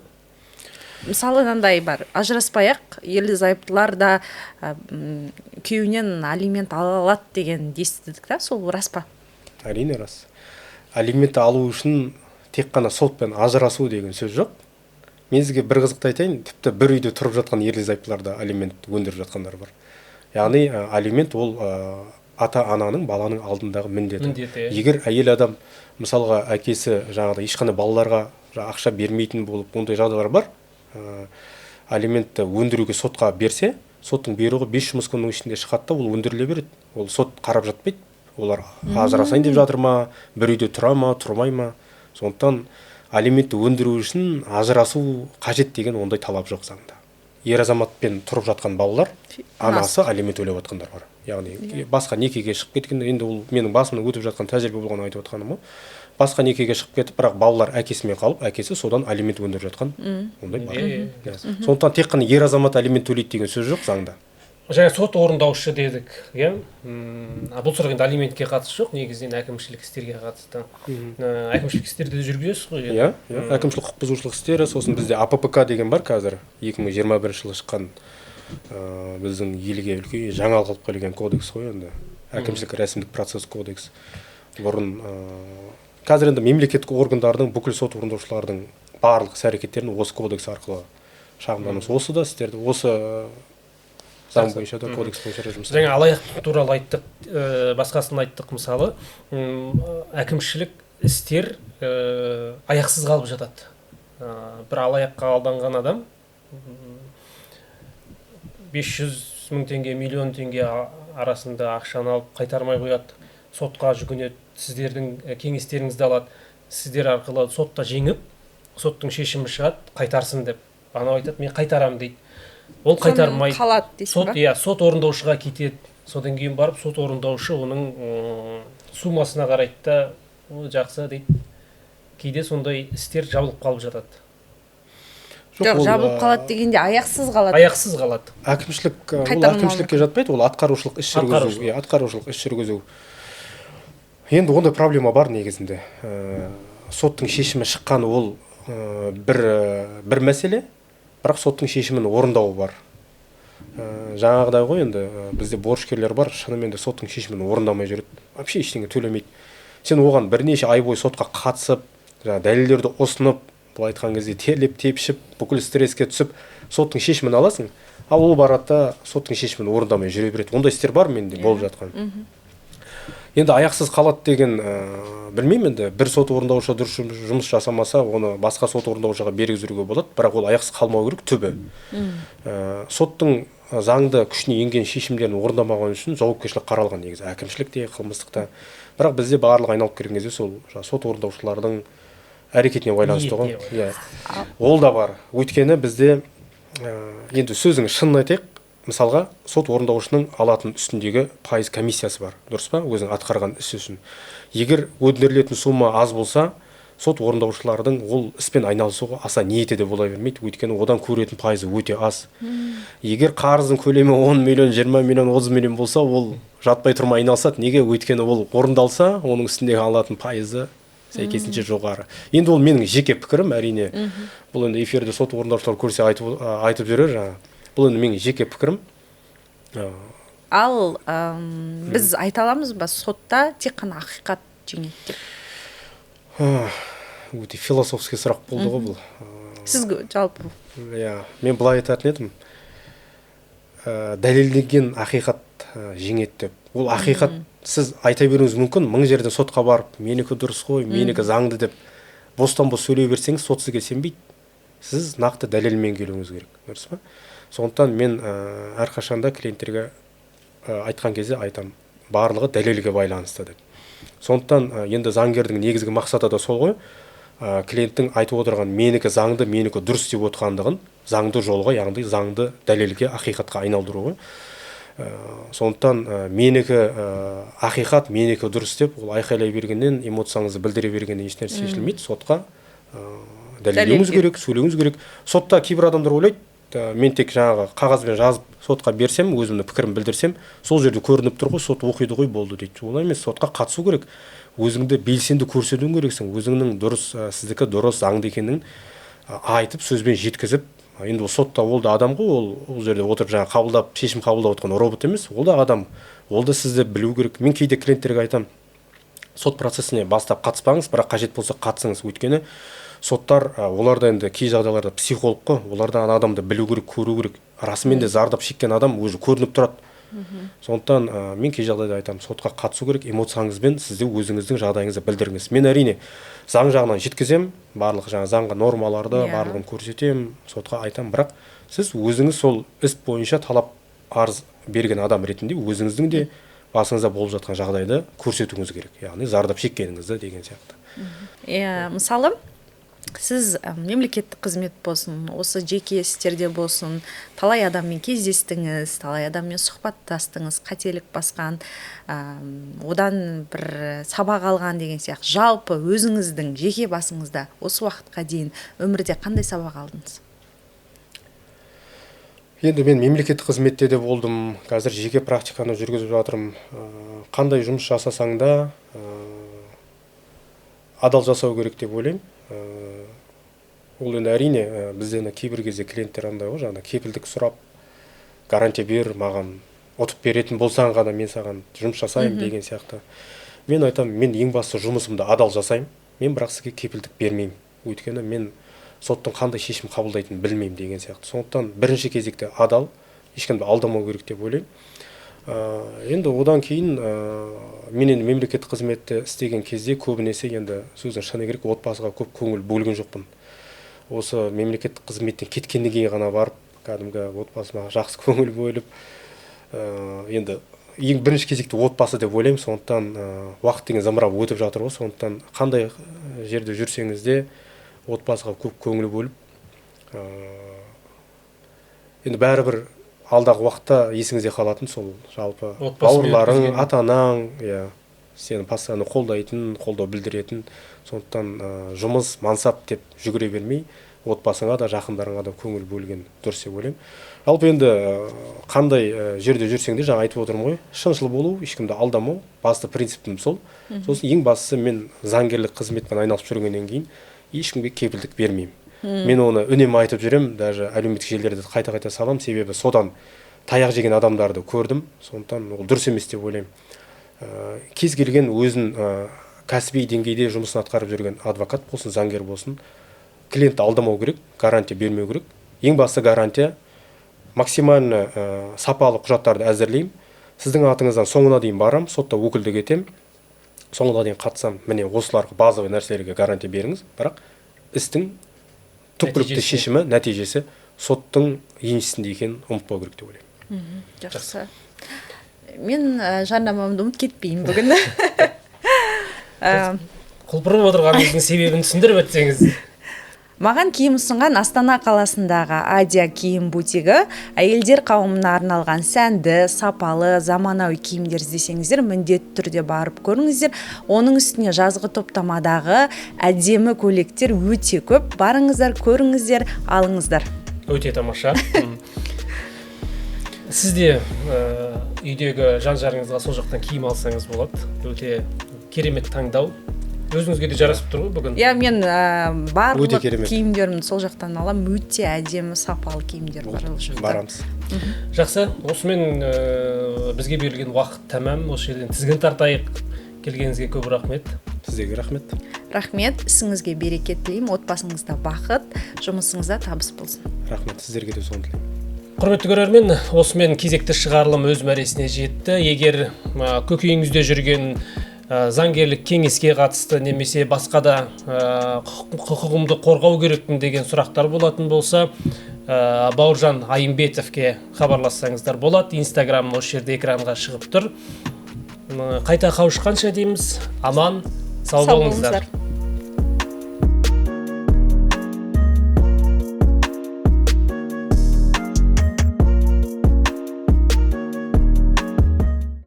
Мысалы мынандай бар, ажыраспай-ақ ерлі зайыптылар да күйеуінен алимент ала алады деген естідік та, сол рас па? Әрине рас. Алимент алу үшін тек қана сотпен ажырасу деген сөз жоқ. Мен сізге бір қызықты айтайын, тіпті бір үйде тұрып жатқан ерлі зайыптыларда алимент өндіріп жатқандар бар. Яғни алимент ол ата-ананың баланың алдындағы міндеті. Егер әйел адам мысалға әкесі жаңағыдай ешқандай балаларға ақша бермейтін болып ондай жағдайлар бар. Алиментті өндіруге сотқа берсе, соттың бұйрығы 5 жұмыс күнінің ішінде шығады да ол өндіріле береді. Ол сот қарап жатпайды. Олар ажырасайын деп жатыр ма, бір үйде тұра ма, тұрмай ма. Сондықтан алиментті өндіру үшін ажырасу қажет деген ондай талап жоқ заңда. Ер азаматпен тұрып жатқан балалар, анасы алимент төлеп жатқандар бар. Яғни басқа некеге шығып кеткен, енді ол менің басымнан өтіп жатқан тәжірибе болған айтып жатқаным ғой. Басқа некеге шығып кетіп, бірақ балалар әкесімен қалып, әкесі содан алимент өндіріп жатқан ондай бар. Сондықтан тек қана ер азамат алимент төлейді деген сөз жоқ заңда. Жаңа сот орындаушы дедік, иә? Бұл сұрақ енді алиментке қатысы жоқ, негізінен әкімшілік істерге қатысты. Әкімшілік істерді жүргізесіз ғой? Иә, әкімшілік құқық бұзушылық істері, сосын бізде АППК деген бар қазір, 2021 жылы шыққан біздің елге үлкен жаңалық алып келген кодекс қой енді. Әкімшілік рәсімдік процесс кодекс. Бұрын қазір енді мемлекеттік органдардың, бүкіл сот орындаушылардың барлық іс-әрекеттерін осы кодекс арқылы шағымданымыз. Осы да істерді, осы заң бойынша да кодекс бойынша жұмыс. Жаңа алаяқ туралы айттық, басқасын айттық, мысалы, әкімшілік істер аяқсыз қалып жатады. Бір алаяққа алданған адам 500 мың теңге, миллион теңге арасында ақшаны алып қайтармай қояды. Сотқа жүгінеді, сіздердің кеңестеріңізді алады, сіздер арқылы сотта жеңіп, соттың шешімі шығады, қайтарсын деп. Анау айтады, мен қайтарам дейді. Ол қайтармайды. Қалады дейсің ба? Иә, сот орындаушыға кетеді. Содан кейін барып сот орындаушы оның суммасына қарайды да, жақсы дейді. Кейде сондай істер жабылып қалып жатады. Жоқ, жабылып қалады дегенде аяқсыз қалады. Аяқсыз қалады. Әкімшілік, ол әкімшілікке жатпайды, ол атқарушылық іс жүргізу. Атқарушылық іс жүргізу. Енді ондай проблема бар негізінде. Соттың шешімі шыққаны ол бір мәселе, бірақ соттың шешімін орындауы бар. Жаңағыдай ғой, енді бізде борышкерлер бар, шынымен де соттың шешімін орындамай жүреді. Вообще ештеңе төлемейді. Сен оған бірнеше ай бойы сотқа қатысып, дәлелдерді ұсынып, бұл айтқан кезде терлеп, тепшіп, бүкіл стресске түсіп, соттың шешімін аласың, ал ол барады соттың шешімін орындамай жүре береді. Ондай істер бар менде болып жатқан. Енді аяқсыз қалады деген, білмеймін енді, бір сот орындаушы дұрыс жұмыс жасамаса, оны басқа сот орындаушыға бергізуге болады, бірақ ол аяқсыз қалмау керек түбі. Соттың заңды күшіне енген шешімдерін орындамаған үшін жауапкершілік қаралған негізі, әкімшілікте, қылмыстықта. Бірақ бізде барлығы айналып келген кезде сол сот орындаушылардың әрекетіне байланысты ғой. Ол да бар. Өйткені бізде енді сөздің шынын айтайық, мысалға сот орындаушының алатын үстіндегі пайыз комиссиясы бар, дұрыс па? Өзің атқарған іс үшін. Егер өндірілетін сумма аз болса, сот орындаушылардың ол іспен айналысуға аса ниеті де бола бермейді, өйткені одан көретін пайызы өте аз. Егер қарыздың көлемі 10 миллион, 20 миллион, 30 миллион болса, ол жатпай тұрмай айналысады. Неге? Өйткені ол орындалса, оның үстіндегі алатын пайызы сәйкесінше жоғары. Енді ол менің жеке пікірім, әрине. Бұл енді эфирде сот орындаушылар көрсе айтып жүрер, бұл енді менің жеке пікірім. Ал біз айта аламыз ба, сотта тек қана ақиқат жеңеді деп? Өте философский сұрақ болды ғой бұл. Сізге жалпы? Мен былай айтатын едім. Дәлелденген ақиқат жеңеді деп. Ол ақиқат сіз айта беруіңіз мүмкін, 1000 жерден сотқа барып, менікі дұрыс қой, менікі заңды деп бостан-бос сөйлей берсеңіз, сот сізге сенбейді. Сіз нақты дәлелмен келуіңіз керек, дұрыс па? Сондықтан мен әрқашанда клиенттерге айтқан кезде айтам, барлығы дәлелге байланысты деп. Сондықтан енді заңгердің негізгі мақсаты да сол ғой, клиенттің айтып отырған менікі заңды, менікі дұрыс деп отырғандығын заңды жолға, яғни заңды дәлелге, ақиқатқа айналдыру ғой. Сондықтан менікі ақиқат, менікі дұрыс деп, ол айқайлай бергеннен, эмоцияңызды білдіре бергеннен ешнәрсе шешілмейді. Сотқа дәлелдеуіңіз керек, сөйлеуіңіз керек. Сотта кейбір адамдар ойлайды, мен тек жаңағы қағазбен жазып сотқа берсем, өзімнің пікірін білдірсем, сол жерде көрініп тұр ғой, сот оқиды ғой, болды дейді. Олай емес, сотқа қатысу керек. Өзіңді белсенді көрсетуің керексің. Өзіңнің дұрыс, сіздікі дұрыс, заңды екенін айтып, сөзбен жеткізіп, енді ол сотта ол да адам ғой, ол жерде отырып жаңа қабылдап, шешім қабылдап отқан робот емес, ол да адам. Ол да сізді білу керек. Мен кейде клиенттерге айтам, сот процесіне бастап қатыспаңыз, бірақ қажет болса қатысыңыз. Өйткені соттар, оларда енді кей жағдайларда психолог қой, оларда адамды білу керек, көру керек. Расымен де зардап шеккен адам өзі көрініп тұрады. Сондықтан мен кей жағдайда айтамын, сотқа қатысу керек, эмоцияңызбен сізде өзіңіздің жағдайыңызды білдіріңіз. Мен әрине заң жағынан жеткізем, барлық жаңа заңға нормаларды барлығын көрсетем, сотқа айтам, бірақ сіз өзіңіз сол іс бойынша талап арыз берген адам ретінде өзіңіздің де басыңызда болып жатқан жағдайды көрсетуіңіз керек, яғни зардап шеккеніңізді деген сияқты. Мысалы, сіз мемлекеттік қызмет болсын, осы жеке істерде болсын, талай адаммен кездестіңіз, талай адаммен сұхбаттастыңыз, қателік басқан, одан бір сабақ алған деген сияқты. Жалпы өзіңіздің жеке басыңызда осы уақытқа дейін өмірде қандай сабақ алдыңыз? Енді мен мемлекеттік қызметте де болдым, қазір жеке практиканы жүргізіп жатырмын. Қандай жұмыс жасасаң да адал жасау керек деп ойлаймын. Ол енді әрине бізден кейбір кезде клиенттер андай ғой, жаңа кепілдік сұрап, гарантия бер, маған ұтып беретін болсаң ғана мен саған жұмыс жасаймын деген сияқты. Мен айтамын, мен ең басты жұмысымды адал жасаймын, мен бірақ сізге кепілдік бермеймін. Өйткені мен соттың қандай шешім қабылдайтынын білмеймін деген сияқты. Сондықтан бірінші кезекте адал, ешкімді алдамау керек деп ойлаймын. Енді одан кейін мен енді мемлекеттік қызметті істеген кезде көбінесе енді сөздің шыны керек отбасыға көп көңіл бөлген жоқпын. Осы мемлекеттік қызметтен кеткеннен кейін ғана барып, кәдімгі отбасыма жақсы көңіл бөліп, енді ең бірінші кезекте отбасы деп ойлаймын. Сондықтан уақыт деген зымырап өтіп жатыр ғой. Сондықтан қандай жерде жүрсеңіз де отбасыға көп көңіл бөліп, енді бәрібір алдағы уақытта есіңізде қалатын сол жалпы бауырларың, ата-анаң, сені постоянно қолдайтын, қолдау білдіретін. Сондықтан жұмыс, мансап деп жүгіре бермей, отбасыңа да, жақындарыңа да көңіл бөлген дұрыс деп ойлаймын. Жалпы енді қандай жерде жүрсең де, жаңа айтып отырмын ғой, шыншыл болу, ешкімді алдамау, басты принципім сол. Сосын ең бастысы мен заңгерлік қызметпен айналысып жүргеннен кейін ешкімге кепілдік бермеймін. Мен оны үнемі айтып жүрем, даже әлеуметтік желілерде қайта-қайта салам, себебі содан таяқ жеген адамдарды көрдім. Сондықтан ол дұрыс емес деп ойлаймын. Кез келген өзін кәсіби деңгейде жұмысын атқарып жүрген адвокат болсын, заңгер болсын, клиентті алдамау керек, гарантия бермеу керек. Ең басты гарантия максимально сапалы құжаттарды әзірлеймін. Сіздің атыңыздан соңына дейін барам, сотта өкілдік етем. Соңына дейін қатысам, міне осыларға базовый нәрселерге гарантия беріңіз, бірақ істің түпкілікті шешімі, нәтижесі соттың еншісінде екенін ұмытпау керек деп ойлаймын. Жақсы. Мен жарнамамды ұмытып кетпеймін бүгін. Құлпырып отырғаныңыздың себебін түсіндіріп өтсеңіз. Маған киім ұсынған Астана қаласындағы Адия киім бутигі әйелдер қауымына арналған сәнді, сапалы, заманауи киімдер іздесеңіздер, міндетті түрде барып көріңіздер. Оның үстіне жазғы топтамадағы әдемі көйлектер өте көп. Барыңыздар, көріңіздер, алыңыздар. Өте тамаша. Сізде үйдегі жан-жарыңызға сол жақтан киім алсаңыз болады. Өте керемет таңдау. Өзіңізге де жарасып тұр ғой бүгін? Мен барлық киімдерімді сол жақтан алам, өте әдемі, сапалы киімдер бар ол жақта. Барамыз. Жақсы, осымен бізге берілген уақыт тәмам. Осы жерден тізгін тартайық. Келгеніңізге көп рахмет. Сіздерге рахмет. Рахмет, ісіңізге берекет тілеймін, отбасыңызда бақыт, жұмысыңызда табыс болсын. Рахмет, сіздерге де соны тілеймін. Құрметті көрермен, осымен кезекті шығарылым өз мәресіне жетті. Егер көкейіңізде жүрген заңгерлік кеңеске қатысты немесе басқа да құқығымды қорғау керекпін деген сұрақтар болатын болса, Бауыржан Айымбетовке хабарлассаңыздар болады. Инстаграм осы жерде экранға шығып тұр. Қайта қауышқанша дейміз. Аман, сау болыңыздар.